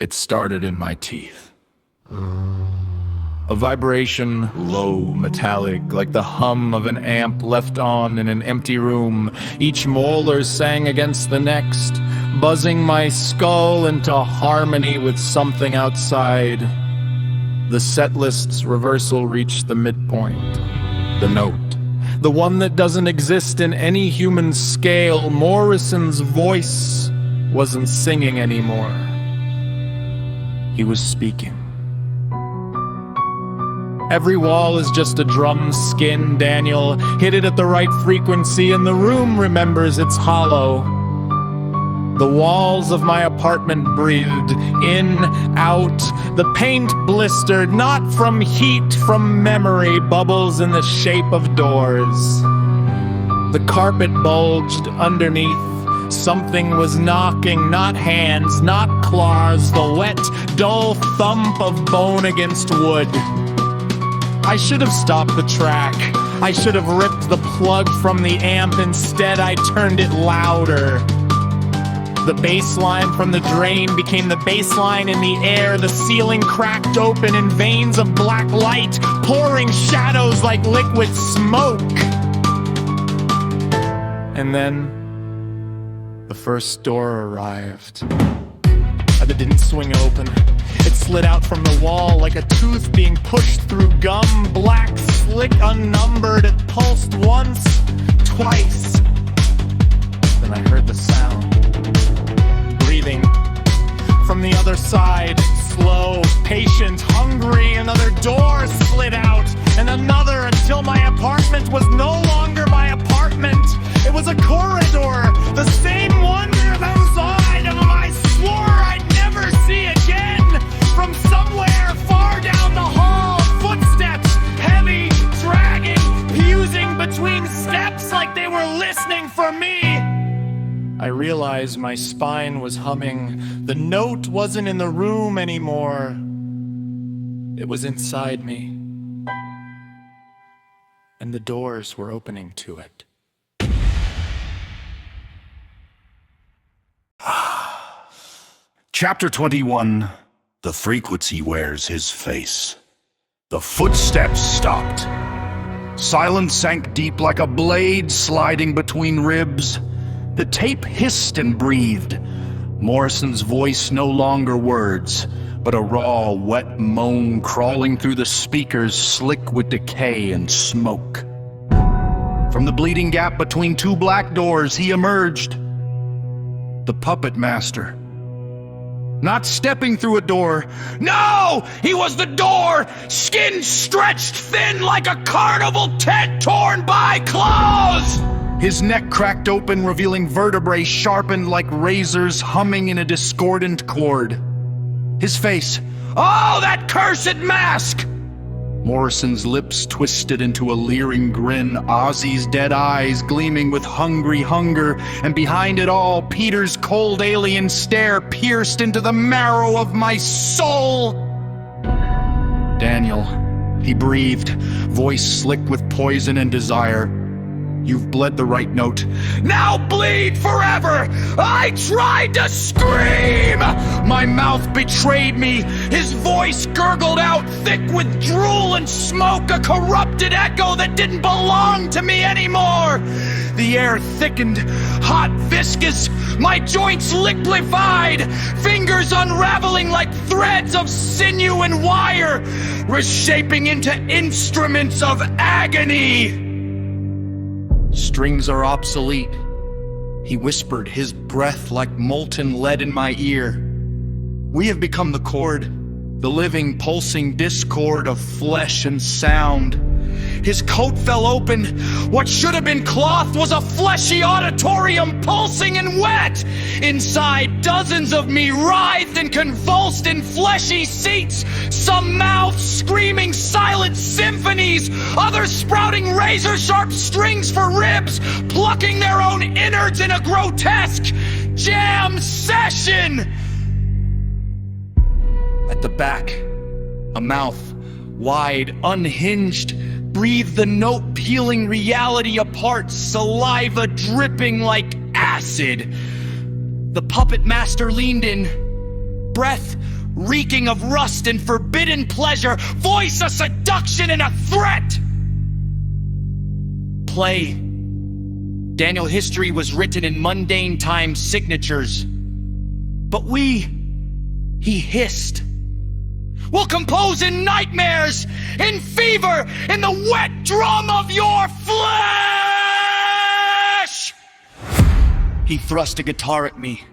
It started in my teeth. A vibration, low, metallic, like the hum of an amp left on in an empty room. Each molar sang against the next, buzzing my skull into harmony with something outside. The setlist's reversal reached the midpoint. The note. The one that doesn't exist in any human scale. Morrison's voice wasn't singing anymore. He was speaking. Every wall is just a drum skin, Daniel. Hit it at the right frequency and the room remembers it's hollow. The walls of my apartment breathed in, out. The paint blistered, not from heat, from memory. Bubbles in the shape of doors. The carpet bulged underneath. Something was knocking, not hands, not claws, the wet, dull thump of bone against wood. I should have stopped the track. I should have ripped the plug from the amp. Instead, I turned it louder. The bass line from the drain became the bass line in the air. The ceiling cracked open in veins of black light, pouring shadows like liquid smoke. And then the first door arrived. It didn't swing open. It slid out from the wall like a tooth being pushed through gum. Black, slick, unnumbered. It pulsed once, twice. Then I heard the sound. Breathing from the other side. Slow, patient, hungry. Another door slid out, and another, until my apartment was no longer my apartment. It was a corridor, the same wonder that was on him I swore I'd never see again. From somewhere far down the hall, footsteps, heavy, dragging, fusing between steps like they were listening for me. I realized my spine was humming. The note wasn't in the room anymore. It was inside me. And the doors were opening to it. Chapter 21. The frequency wears his face. The footsteps stopped. Silence sank deep like a blade sliding between ribs. The tape hissed and breathed. Morrison's voice no longer words, but a raw, wet moan crawling through the speakers, slick with decay and smoke. From the bleeding gap between two black doors, he emerged. The puppet master. Not stepping through a door. No! He was the door! Skin stretched thin like a carnival tent torn by claws! His neck cracked open, revealing vertebrae sharpened like razors humming in a discordant chord. His face. Oh, that cursed mask! Morrison's lips twisted into a leering grin, Ozzy's dead eyes gleaming with hungry hunger, and behind it all, Peter's cold alien stare pierced into the marrow of my soul. Daniel, he breathed, voice slick with poison and desire. You've bled the right note. Now bleed forever! I tried to scream! My mouth betrayed me. His voice gurgled out thick with drool and smoke, a corrupted echo that didn't belong to me anymore. The air thickened, hot, viscous, my joints liquefied, fingers unraveling like threads of sinew and wire, reshaping into instruments of agony. Strings are obsolete, he whispered, his breath like molten lead in my ear. We have become the chord, the living, pulsing discord of flesh and sound. His coat fell open. What should have been cloth was a fleshy auditorium, pulsing and wet. Inside, dozens of me writhed and convulsed in fleshy seats, some mouths screaming silent symphonies, others sprouting razor-sharp strings for ribs, plucking their own innards in a grotesque jam session. At the back, a mouth, wide, unhinged, breathed the note-peeling reality apart, saliva dripping like acid. The puppet master leaned in, breath reeking of rust and forbidden pleasure, voice a seduction and a threat. Play. Daniel history was written in mundane time signatures. But he hissed. We'll compose in nightmares, in fever, in the wet drum of your flesh! He thrust a guitar at me.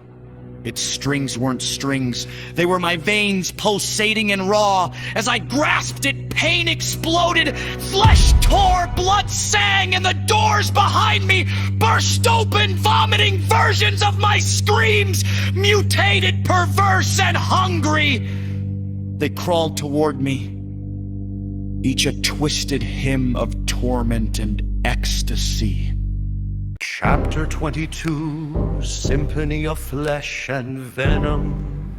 Its strings weren't strings. They were my veins pulsating and raw. As I grasped it, pain exploded, flesh tore, blood sang, and the doors behind me burst open, vomiting versions of my screams, mutated, perverse, and hungry. They crawled toward me, each a twisted hymn of torment and ecstasy. Chapter 22, Symphony of Flesh and Venom.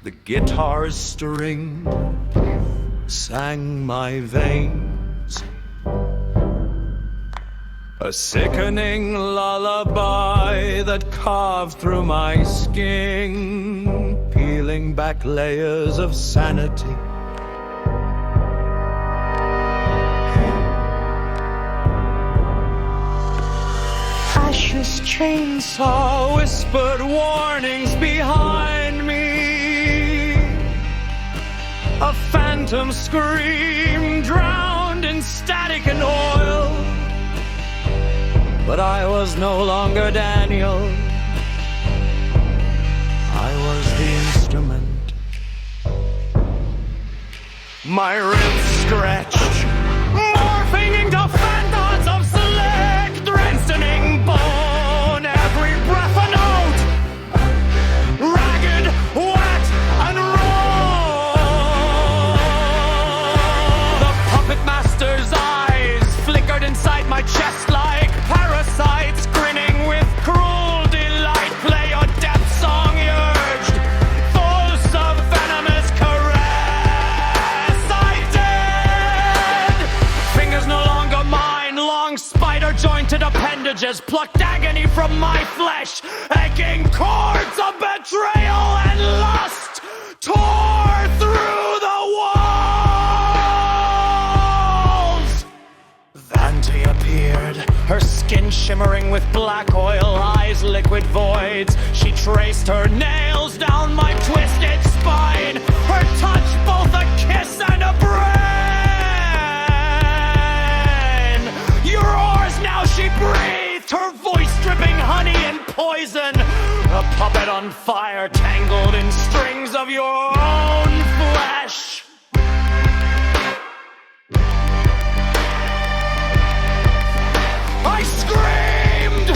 The guitar's string sang my veins, a sickening lullaby that carved through my skin, peeling back layers of sanity. Ash's chainsaw whispered warnings behind me. A phantom scream drowned in static and oil. But I was no longer Daniel. I was the instrument. My ribs stretched, morphing into phantoms of slick, threatening bone. Every breath a note, ragged, wet, and raw. The puppet master's eyes flickered inside my chest like parasites, grinning with cruel delight. Play your death song, he urged, force of venomous caress. I did. Fingers no longer mine, long spider-jointed appendages plucked agony from my flesh. Aching cords of betrayal and lust tore through the walls. Vanta appeared, her skin shimmering with black oil, eyes liquid voids. She traced her nails down my twisted spine, her touch both a kiss and a brain. Yours now she breathed, her voice dripping honey and poison. The puppet set on fire, tangled in strings of your own flesh. I screamed,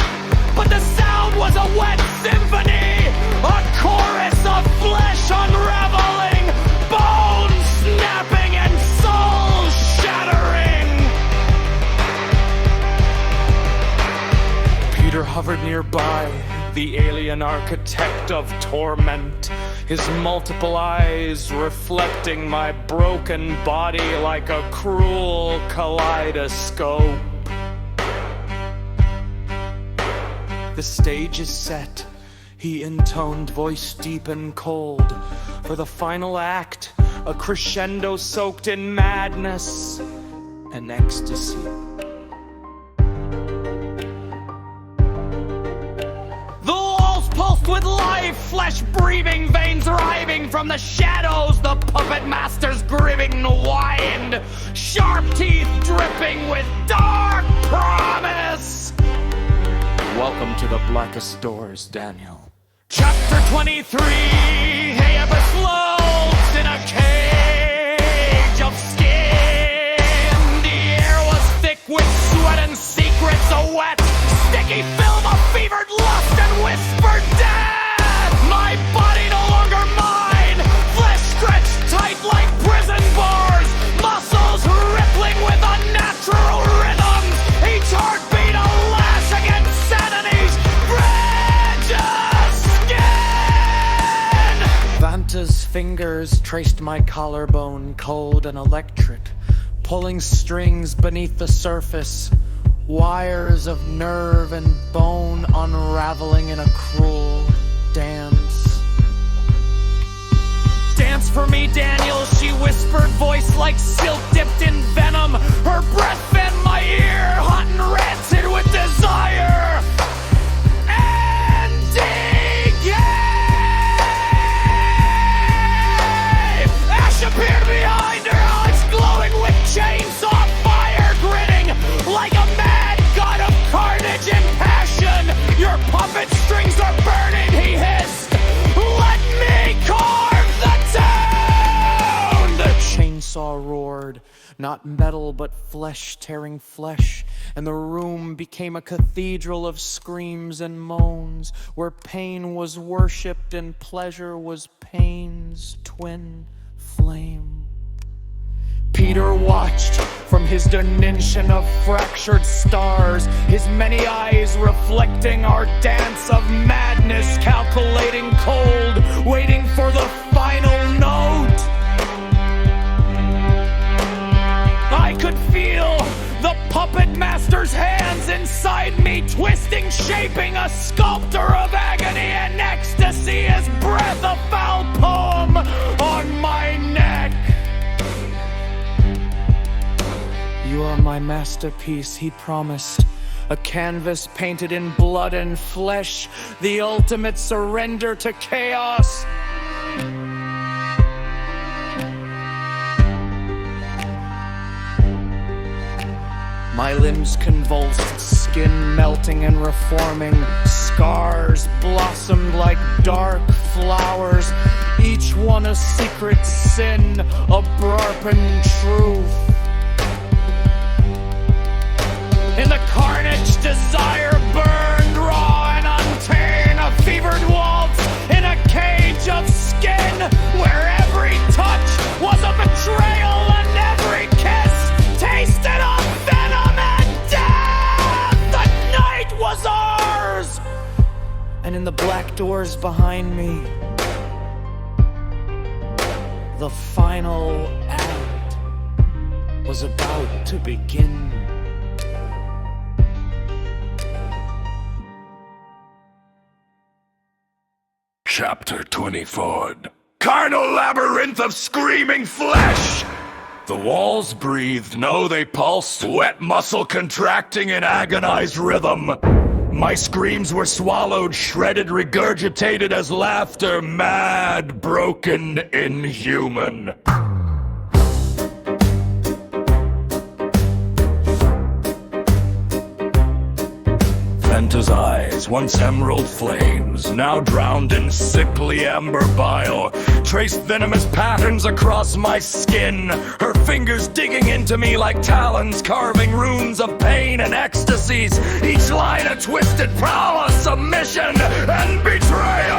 but the sound was a wet symphony, a chorus of flesh unraveling, bone snapping and soul shattering. Peter hovered nearby, the alien architect of torment, his multiple eyes reflecting my broken body like a cruel kaleidoscope. The stage is set, he intoned, voice deep and cold. For the final act, a crescendo soaked in madness and ecstasy. The walls pulsed with life, flesh breathing, veins writhing from the shadows, the puppet masters gripping the wind, sharp teeth dripping with dark promise. Welcome to the blackest doors, Daniel. Chapter 23, Haerbus floats in a cage of skin. The air was thick with sweat and secrets, a wet, sticky film of fevered lust and whispered death. My body no longer mine, flesh stretched tight like prison bars, muscles rippling with unnatural rhythms, each heartbeat a lash against sanity's fragile skin. Vanta's fingers traced my collarbone, cold and electric, pulling strings beneath the surface, wires of nerve and bone unraveling in a cruel dance. Dance for me, Daniel, she whispered, voice like silk dipped in venom. Her breath fanned my ear, hot and rancid with desire. And decay! Ash appeared behind her, eyes glowing with chainsaw fire, grinning like a mad god of carnage and passion. Your puppet strings are burning, he hissed. Let me carve the town! The chainsaw roared, not metal but flesh tearing flesh, and the room became a cathedral of screams and moans, where pain was worshipped and pleasure was pain's twin flame. Peter watched from his dimension of fractured stars, his many eyes reflecting our dance of madness, calculating cold, waiting for the final note. I could feel the puppet master's hands inside me, twisting, shaping a sculptor of agony and ecstasy, his breath a foul poem on my neck. You are my masterpiece, he promised. A canvas painted in blood and flesh, the ultimate surrender to chaos. My limbs convulsed, skin melting and reforming. Scars blossomed like dark flowers, each one a secret sin, a barbarian truth. In the carnage, desire burned raw and untamed, a fevered waltz in a cage of skin, where every touch was a betrayal and every kiss tasted of venom and death. The night was ours, and in the black doors behind me, the final act was about to begin. Chapter 24. Carnal labyrinth of screaming flesh! The walls breathed, no, they pulsed, wet muscle contracting in agonized rhythm. My screams were swallowed, shredded, regurgitated as laughter, mad, broken, inhuman. Vanta's eyes, once emerald flames, now drowned in sickly amber bile, traced venomous patterns across my skin, her fingers digging into me like talons, carving runes of pain and ecstasies, each line a twisted promise, submission and betrayal!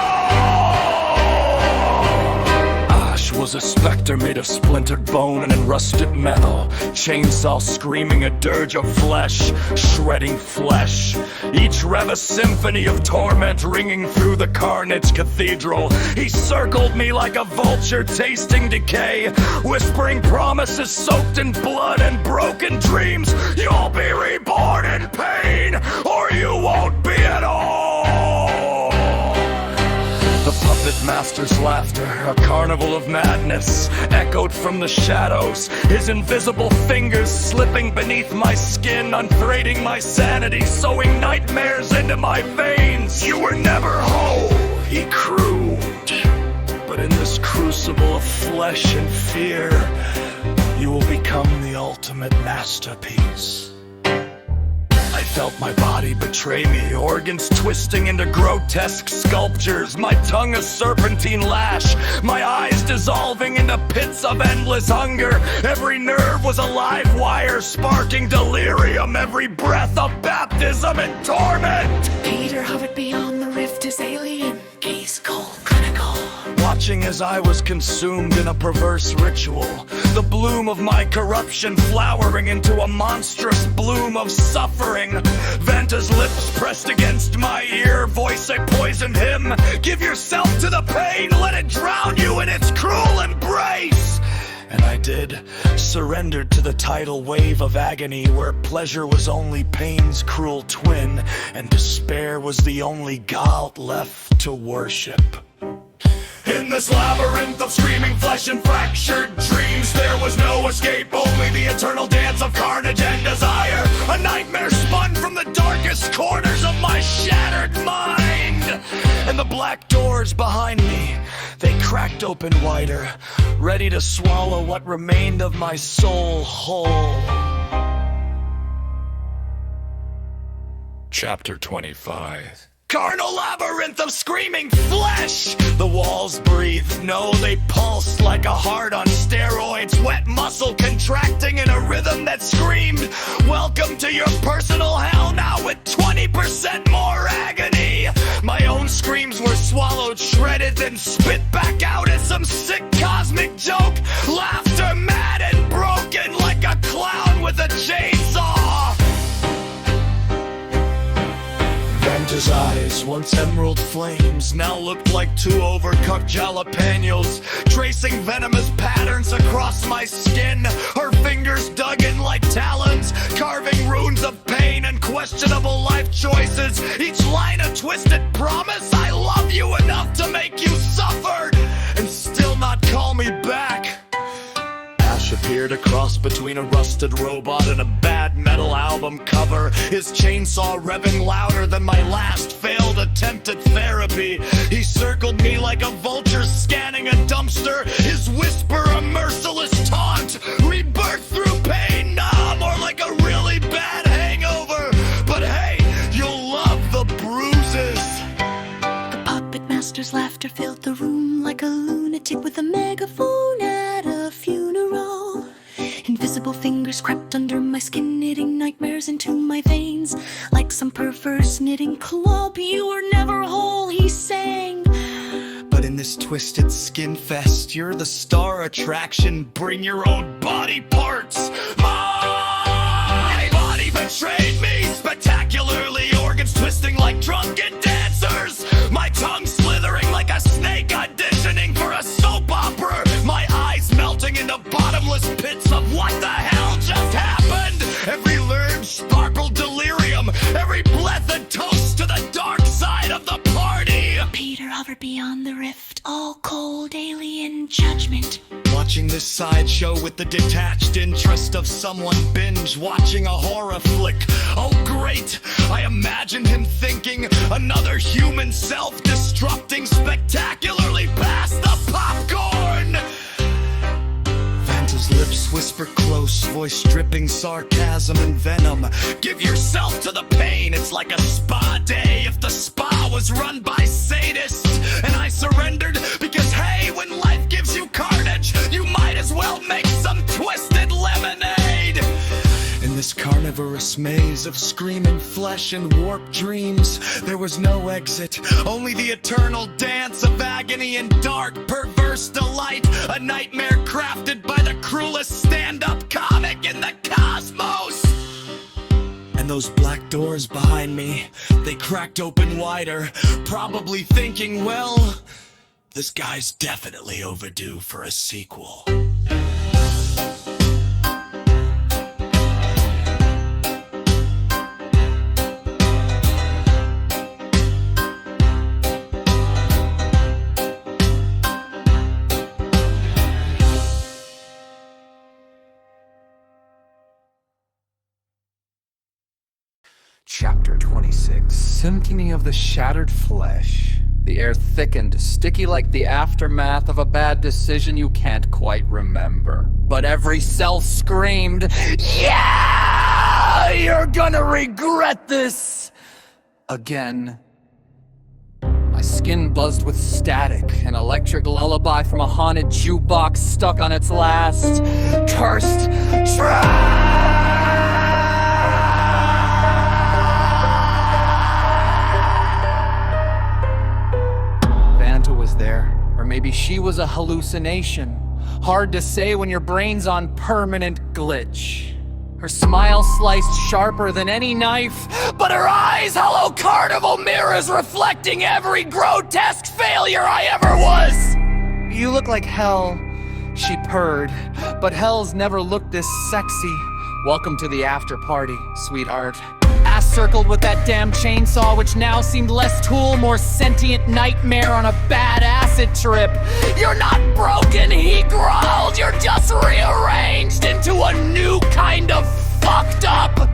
Ash was a specter made of splintered bone and rusted metal, chainsaw screaming a dirge of flesh, shredding flesh. Each rev a symphony of torment ringing through the carnage cathedral. He circled me like a vulture tasting decay, whispering promises soaked in blood and broken dreams. You'll be reborn in pain, or you won't be at all. The puppet master's laughter, a carnival of madness, echoed from the shadows, his invisible fingers slipping beneath my skin, unthreading my sanity, sowing nightmares into my veins. You were never whole, he crooned. But in this crucible of flesh and fear, you will become the ultimate masterpiece. I felt my body betray me, organs twisting into grotesque sculptures, my tongue a serpentine lash, my eyes dissolving into pits of endless hunger. Every nerve was a live wire sparking delirium, every breath a baptism in torment. Peter hovered beyond the rift, his alien gaze cold, critical. Watching as I was consumed in a perverse ritual, the bloom of my corruption flowering into a monstrous bloom of suffering. Vanta's lips pressed against my ear, voice I poisoned him. Give yourself to the pain, let it drown you in its cruel embrace. And I did, surrendered to the tidal wave of agony where pleasure was only pain's cruel twin, and despair was the only god left to worship. In this labyrinth of screaming flesh and fractured dreams, there was no escape, only the eternal dance of carnage and desire. A nightmare spun from the darkest corners of my shattered mind. And the black doors behind me, they cracked open wider, ready to swallow what remained of my soul whole. Chapter 25. Carnal labyrinth of screaming flesh! The walls breathed, no, they pulsed like a heart on steroids, wet muscle contracting in a rhythm that screamed, welcome to your personal hell, now with 20% more agony! My own screams were swallowed, shredded, then spit back out as some sick cosmic joke, laughter mad and broken like a clown with a chainsaw! Vanta's eyes, once emerald flames, now looked like two overcooked jalapenos, tracing venomous patterns across my skin. Her fingers dug in like talons, carving runes of pain and questionable life choices. Each line a twisted promise, I love you enough to make you suffer, and still not call me back. Ash appeared a cross between a rusted robot and a bad metal album cover, his chainsaw revving louder than my last failed attempt at therapy. He circled me like a vulture scanning a dumpster, his whisper a merciless taunt, rebirth through pain, nah, more like a really bad hangover. But hey, you'll love the bruises. The puppet master's laughter filled the room like a lunatic with a megaphone at a funeral. Invisible fingers crept under my skin, knitting nightmares into my veins like some perverse knitting club. You were never whole, he sang. But in this twisted skin fest, you're the star attraction. Bring your own body parts. My body betrayed me spectacularly, organs twisting like drunken dancers, my tongue slithering like a snake auditioning for a soap opera, my eyes melting into bottomless pits of what the hell just happened. Every lurch sparkled delirium, every breath a toast to the dark side of the party. Peter hovered beyond the rift, all cold alien judgment. Watching this sideshow with the detached interest of someone binge watching a horror flick. Oh great, I imagined him thinking, another human self-destructing spectacularly past the popcorn. Vanta's lips whisper close, voice dripping sarcasm and venom. Give yourself to the pain, it's like a spa day. If the spa was run by sadists, and I surrendered because hey, when life gives you carnage, you might as well make some twisted lemonade. In this carnivorous maze of screaming flesh and warped dreams, there was no exit, only the eternal dance of agony and dark, perverse delight. A nightmare crafted by the cruelest stand-up comic in the cosmos. And those black doors behind me, they cracked open wider, probably thinking, well, this guy's definitely overdue for a sequel. Chapter 26. Symphony of the Shattered Flesh. The air thickened, sticky like the aftermath of a bad decision you can't quite remember. But every cell screamed, "Yeah! You're gonna regret this!" Again. My skin buzzed with static, an electric lullaby from a haunted jukebox stuck on its last cursed track. Vanta was there, or maybe she was a hallucination. Hard to say when your brain's on permanent glitch. Her smile sliced sharper than any knife, but her eyes hollow carnival mirrors reflecting every grotesque failure I ever was. "You look like hell," she purred, "but hell's never looked this sexy. Welcome to the after party, sweetheart." Ass circled with that damn chainsaw, which now seemed less tool, more sentient nightmare on a bad acid trip. "You're not broken," he growled, "you're just rearranged into a new kind of fucked up."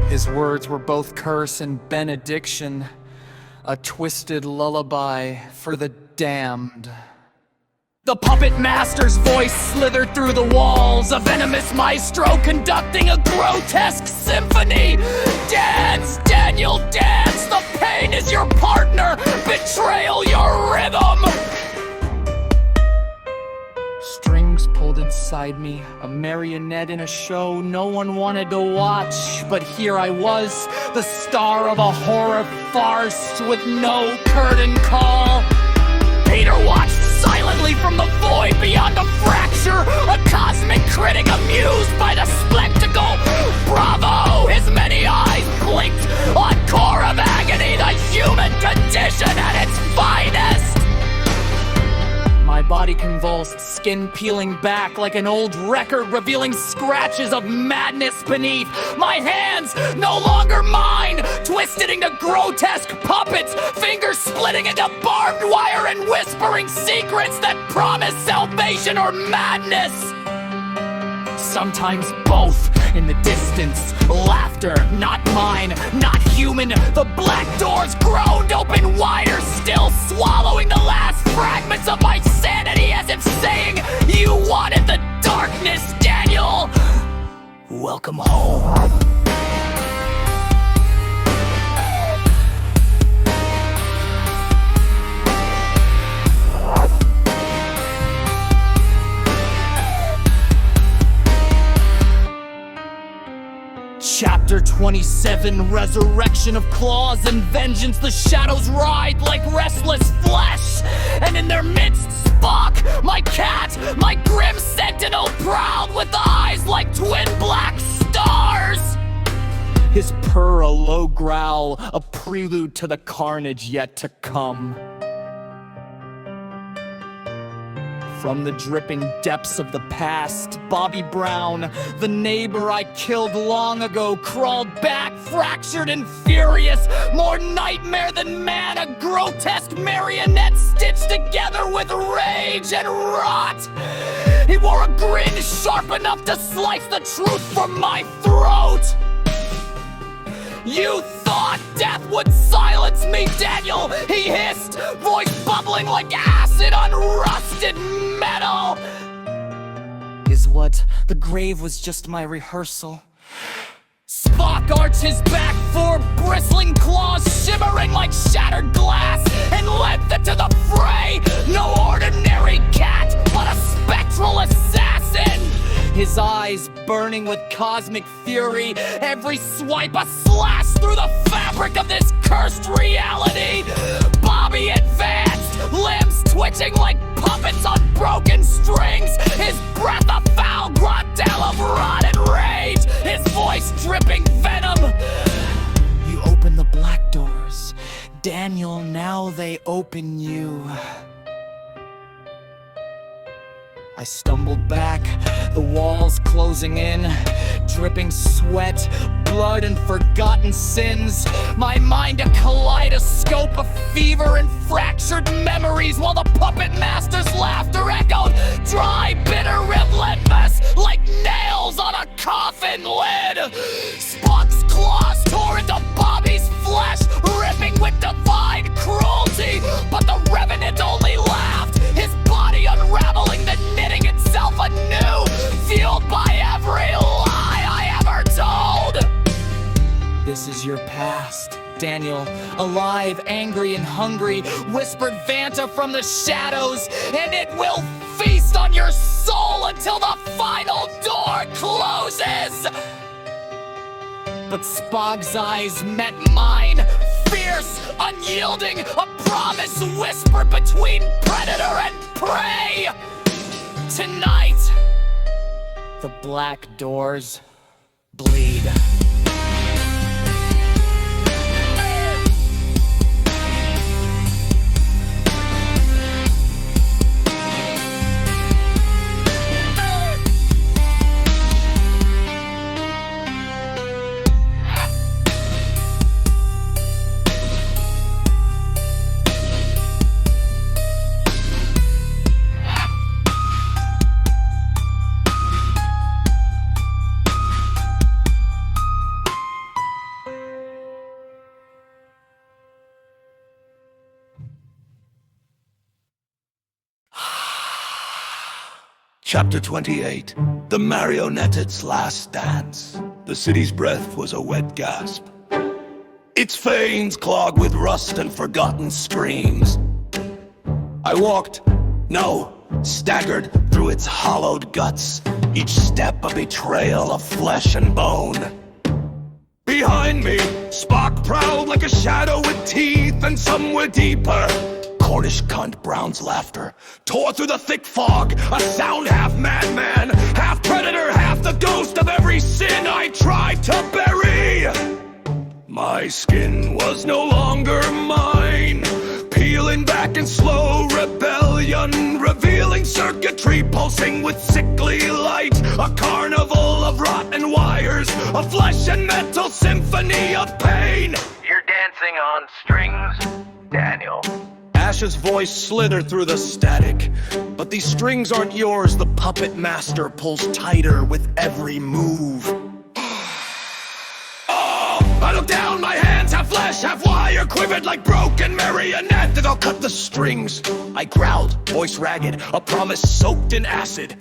His words were both curse and benediction, a twisted lullaby for the damned. The puppet master's voice slithered through the walls, a venomous maestro conducting a grotesque symphony. "Dance, Daniel, dance! The pain is your partner, betrayal your rhythm!" Strings pulled inside me, a marionette in a show no one wanted to watch. But here I was, the star of a horror farce with no curtain call. Peter watched silently from the void beyond a fracture, a cosmic critic amused by the spectacle. Bravo! His many eyes blinked on core of agony, the human condition at its finest. My body convulsed, skin peeling back like an old record, revealing scratches of madness beneath. My hands, no longer mine, twisted into grotesque puppets, fingers splitting into barbed wire and whispering secrets that promise salvation or madness. Sometimes both. In the distance, laughter, not mine, not human. The black doors groaned open wider, still swallowing the last fragments of my sanity, as if saying, "You wanted the darkness, Daniel. Welcome home." Chapter 27, Resurrection of Claws and Vengeance. The shadows ride like restless flesh, and in their midst Spock, my cat, my grim sentinel, prowled with eyes like twin black stars. His purr a low growl, a prelude to the carnage yet to come. From the dripping depths of the past, Bobby Brown, the neighbor I killed long ago, crawled back, fractured and furious, more nightmare than man, a grotesque marionette stitched together with rage and rot. He wore a grin sharp enough to slice the truth from my throat. "You thought death would silence me, Daniel," he hissed, voice bubbling like acid on rusted metal. His what? The grave was just my rehearsal. Spock arches back, four bristling claws shimmering like shattered glass, and leapt into the fray. No ordinary cat, but a spectral assassin. His eyes burning with cosmic fury, every swipe a slash through the fabric of this cursed reality. Bobby advanced, limbs twitching like puppets on broken strings, his breath a foul grotelle of rot and rage, his voice dripping venom. You open the black doors, Daniel, now they open you. I stumbled back, the walls closing in, dripping sweat, blood, and forgotten sins. My mind a kaleidoscope of fever and fractured memories, while the puppet master's laughter echoed, dry, bitter, relentless, like nails on a coffin lid. Spock's claws tore into Bobby's flesh, ripping with divine cruelty, but the Revenant only laughed, his body unraveling the knitting itself anew, fueled by every lie I ever told. This is your past, Daniel, alive, angry, and hungry, whispered Vanta from the shadows, and it will feast on your soul until the final door closes. But Spock's eyes met mine, fierce, unyielding, a promise whispered between predator and prey. Tonight, the black doors bleed. Chapter 28. The Marionette's Last Dance. The city's breath was a wet gasp. Its veins clogged with rust and forgotten screams. I walked, staggered through its hollowed guts, each step a betrayal of flesh and bone. Behind me, Spock prowled like a shadow with teeth, and some were deeper. Cornish cunt Brown's laughter tore through the thick fog, a sound half madman, half predator, half the ghost of every sin I tried to bury. My skin was no longer mine, peeling back in slow rebellion, revealing circuitry pulsing with sickly light, a carnival of rotten wires, a flesh and metal symphony of pain. You're dancing on strings, Daniel. Ash's voice slithered through the static. But these strings aren't yours, the puppet master pulls tighter with every move. I looked down, my hands half flesh, half wire, quivered like broken marionette, that I'll cut the strings. I growled, voice ragged, a promise soaked in acid.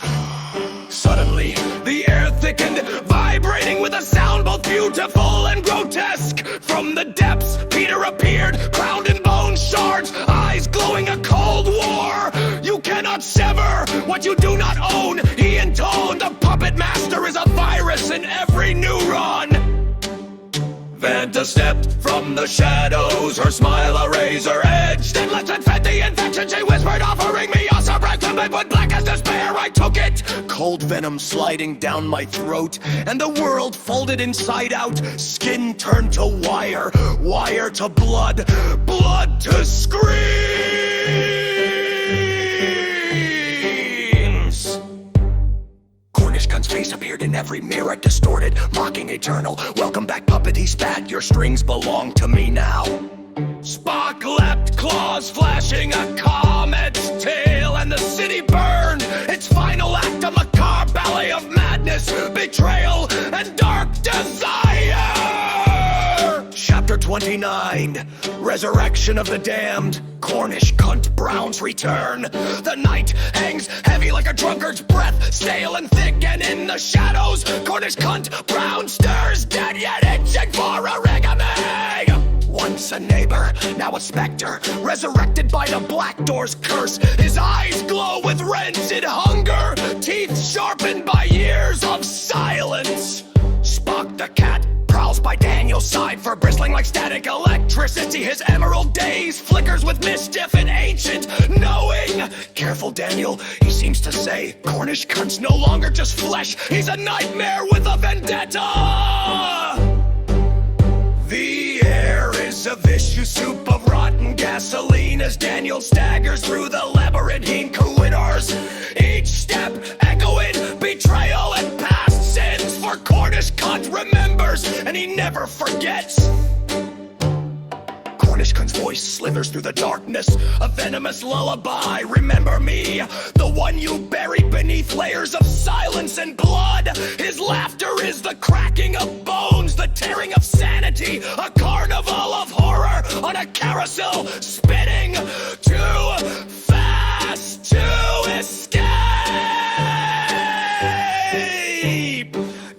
Suddenly, the air thickened, vibrating with a sound both beautiful and grotesque. From the depths, Peter appeared, crowned in bone shards, eyes glowing a cold war. You cannot sever what you do not own, he intoned. The puppet master is a virus in every neuron. Vanta stepped from the shadows, her smile a razor edge. Then left and fed the infection, she whispered, offering me a surprise combat, but black as despair, I took it. Cold venom sliding down my throat, and the world folded inside out. Skin turned to wire, wire to blood, blood to screams. Cornish face appeared in every mirror, distorted, mocking eternal. Welcome back, puppet, he spat. Your strings belong to me now. Spock leapt, claws flashing a comet's tail, and the city burned. Its final act, a macabre ballet of madness, betrayal, and dark desire. Chapter 29, Resurrection of the Damned, Cornish cunt Brown's return. The night hangs heavy like a drunkard's breath, stale and thick, and in the shadows, Cornish cunt Brown stirs, dead yet itching for a rigamy. Once a neighbor, now a specter, resurrected by the Black Door's curse. His eyes glow with rancid hunger, teeth sharpened by years of silence. Spock the cat prowls by Daniel's side, for bristling like static electricity. His emerald daze flickers with mischief and ancient knowing. Careful, Daniel, he seems to say. Cornish cunt's no longer just flesh, he's a nightmare with a vendetta. The air is a vicious soup of rotten gasoline as Daniel staggers through the labyrinthine corridors. Each step echoing betrayal and past sins, for Cornish cunt remembers and he never forgets. Cornish cunt's voice slithers through the darkness, a venomous lullaby. Remember me, the one you buried beneath layers of silence and blood. His laughter is the cracking of bones, the tearing of sanity, a carnival of horror on a carousel spinning too fast to escape.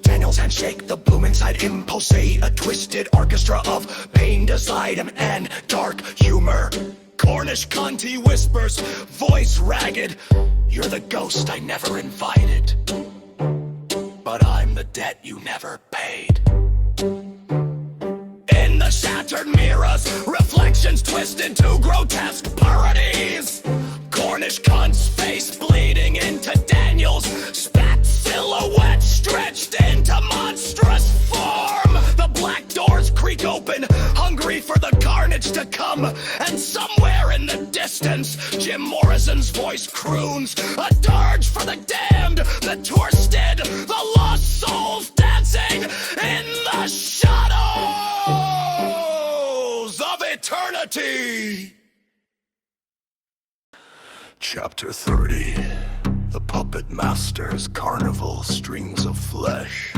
Daniel's handshake, the boom inside him pulsate, a twisted orchestra of pain, decide him, and dark humor. Cornish cunt, he whispers, voice ragged, you're the ghost I never invited, but I'm the debt you never paid. In the shattered mirrors, reflections twist into grotesque parodies. Cornish cunt's face bleeding into Daniel's spat silhouette, stretched into monstrous form. The black doors creak open, hungry for the carnage to come. And somewhere in the distance, Jim Morrison's voice croons a dirge for the damned, the twisted, the lost souls dancing in the shadows of eternity. Chapter 30. The Puppet Master's Carnival Strings of Flesh.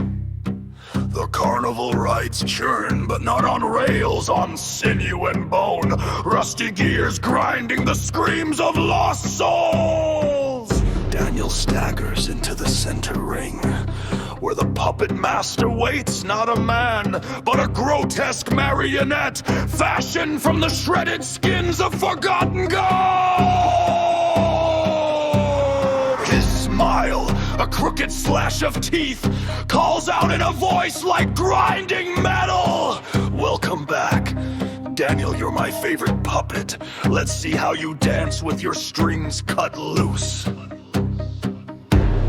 The carnival rides churn, but not on rails, on sinew and bone. Rusty gears grinding the screams of lost souls. Daniel staggers into the center ring, where the puppet master waits, not a man, but a grotesque marionette, fashioned from the shredded skins of forgotten gold. His smile, a crooked slash of teeth, calls out in a voice like grinding metal. Welcome back. Daniel, you're my favorite puppet. Let's see how you dance with your strings cut loose.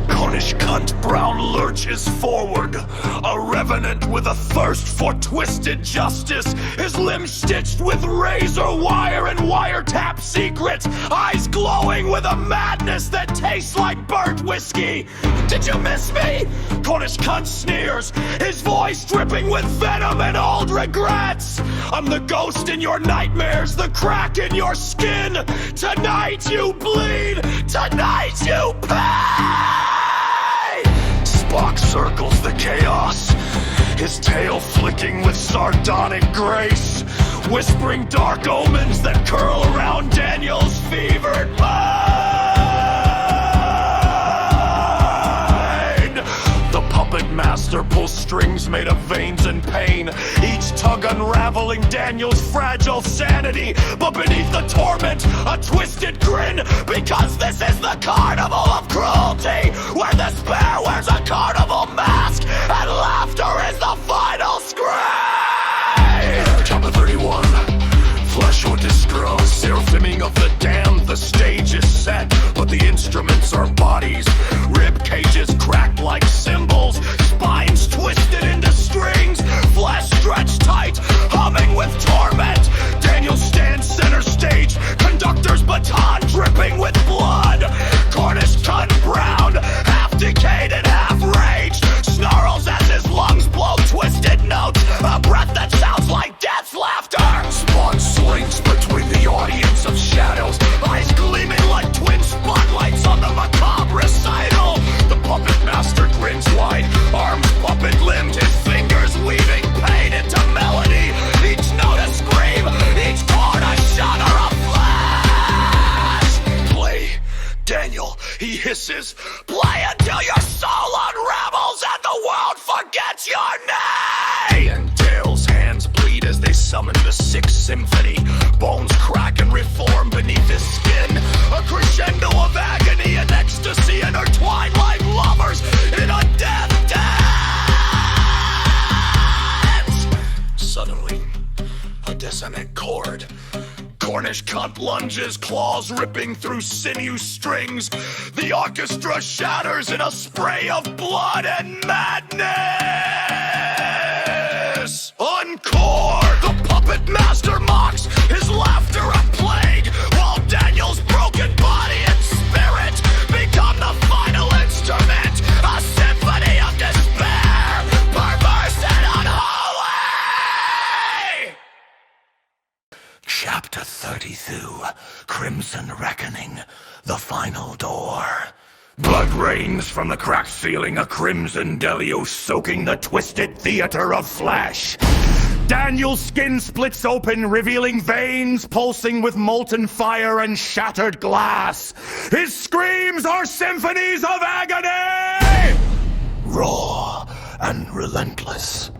Cornish cunt Brown lurches forward, a revenant with a thirst for twisted justice, his limbs stitched with razor wire and wiretap secrets, eyes glowing with a madness that tastes like burnt whiskey. Did you miss me? Cornish cunt sneers, his voice dripping with venom and old regrets. I'm the ghost in your nightmares, the crack in your skin. Tonight you bleed, tonight you pay. Spock circles the chaos, his tail flicking with sardonic grace, whispering dark omens that curl around Daniel's fevered mind. The puppet master pulls strings made of veins and pain, each tug unraveling Daniel's fragile sanity. But beneath the torment, a twisted grin, because this is the carnival of cruelty, where despair wears a carnival mask and laughter is the final scream. Chapter 31. Flesh or disgrace, seraphiming of the damned. The stage is set, but the instruments are bodies. Rib cages cracked like cymbals, spines twisted into strings, flesh stretched tight, humming with torment. Daniel stands center stage, conductor's baton dripping with blood. Cornish cunt Brown, half decayed and half raged, snarls as his lungs blow twisted notes, a breath that sounds like death's laughter. Spawn slinks between the audience of shadows, eyes gleaming like twin spotlights on the macabre recital. The puppet master grins wide, arms puppet limbed, his fingers weaving pain into melody, each note Daniel, he hisses, play until your soul unravels and the world forgets your name! And Dale's hands bleed as they summon the Sixth Symphony. Bones crack and reform beneath his skin. A crescendo of agony and ecstasy intertwined like lovers in a death dance! Suddenly, a dissonant chord. Cornish cunt lunges, claws ripping through sinew strings. The orchestra shatters in a spray of blood and madness. Encore! The puppet master mocks, his laughter a plague, while Daniel's broken body and spirit become the final instrument. A symphony of despair, perverse and unholy! Chapter 32, Crimson Reckoning, the final door. Blood rains from the cracked ceiling, a crimson deluge soaking the twisted theater of flesh. Daniel's skin splits open, revealing veins pulsing with molten fire and shattered glass. His screams are symphonies of agony! Raw and relentless.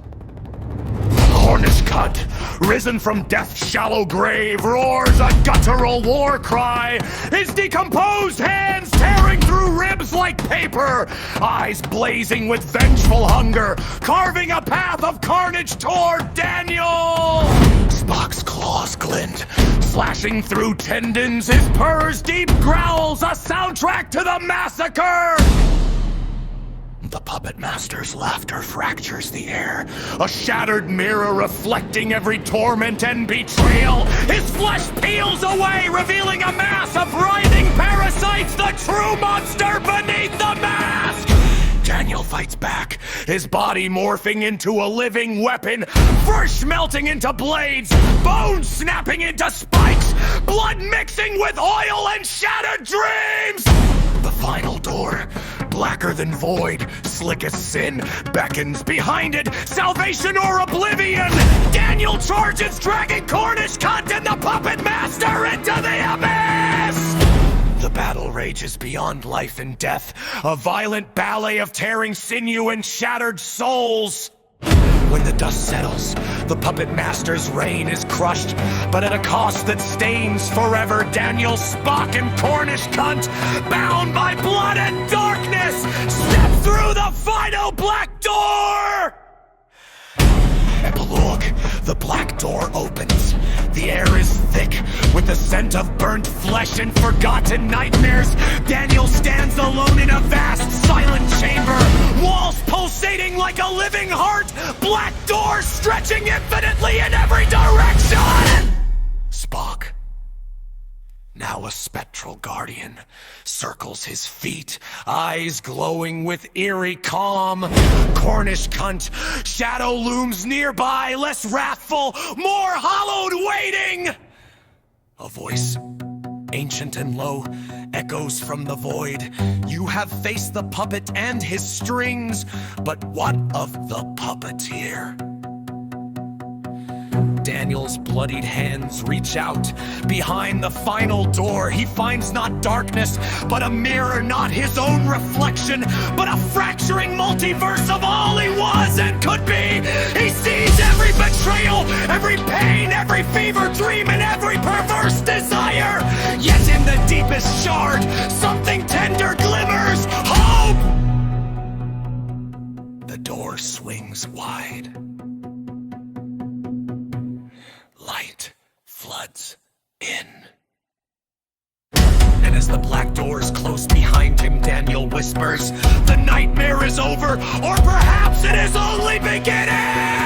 Cornish cut, risen from death's shallow grave, roars a guttural war cry, his decomposed hands tearing through ribs like paper, eyes blazing with vengeful hunger, carving a path of carnage toward Daniel! Spock's claws glint, slashing through tendons, his purr's deep growls, a soundtrack to the massacre! The puppet master's laughter fractures the air, a shattered mirror reflecting every torment and betrayal. His flesh peels away, revealing a mass of writhing parasites, the true monster beneath the mask! Daniel fights back, his body morphing into a living weapon, flesh melting into blades, bones snapping into spikes, blood mixing with oil and shattered dreams! The final door, blacker than void, slick as sin, beckons behind it, salvation or oblivion! Daniel charges, dragging Cornish cunt and the puppet master into the abyss! The battle rages beyond life and death, a violent ballet of tearing sinew and shattered souls. When the dust settles, the puppet master's reign is crushed, but at a cost that stains forever Daniel, Spock, and Cornish cunt, bound by blood and darkness, step through the final black door! Epilogue. The black door opens. The air is thick with the scent of burnt flesh and forgotten nightmares. Daniel stands alone in a vast, silent chamber. Walls pulsating like a living heart. Black door stretching infinitely in every direction. Spock, now a spectral guardian, circles his feet, eyes glowing with eerie calm. Cornish cunt, shadow looms nearby, less wrathful, more hollowed waiting. A voice, ancient and low, echoes from the void. You have faced the puppet and his strings, but what of the puppeteer? Daniel's bloodied hands reach out. Behind the final door, he finds not darkness, but a mirror, not his own reflection, but a fracturing multiverse of all he was and could be. He sees every betrayal, every pain, every fever dream, and every perverse desire. Yet in the deepest shard, something tender glimmers. Hope! The door swings wide. Light floods in. And as the black doors close behind him, Daniel whispers, the nightmare is over, or perhaps it is only beginning!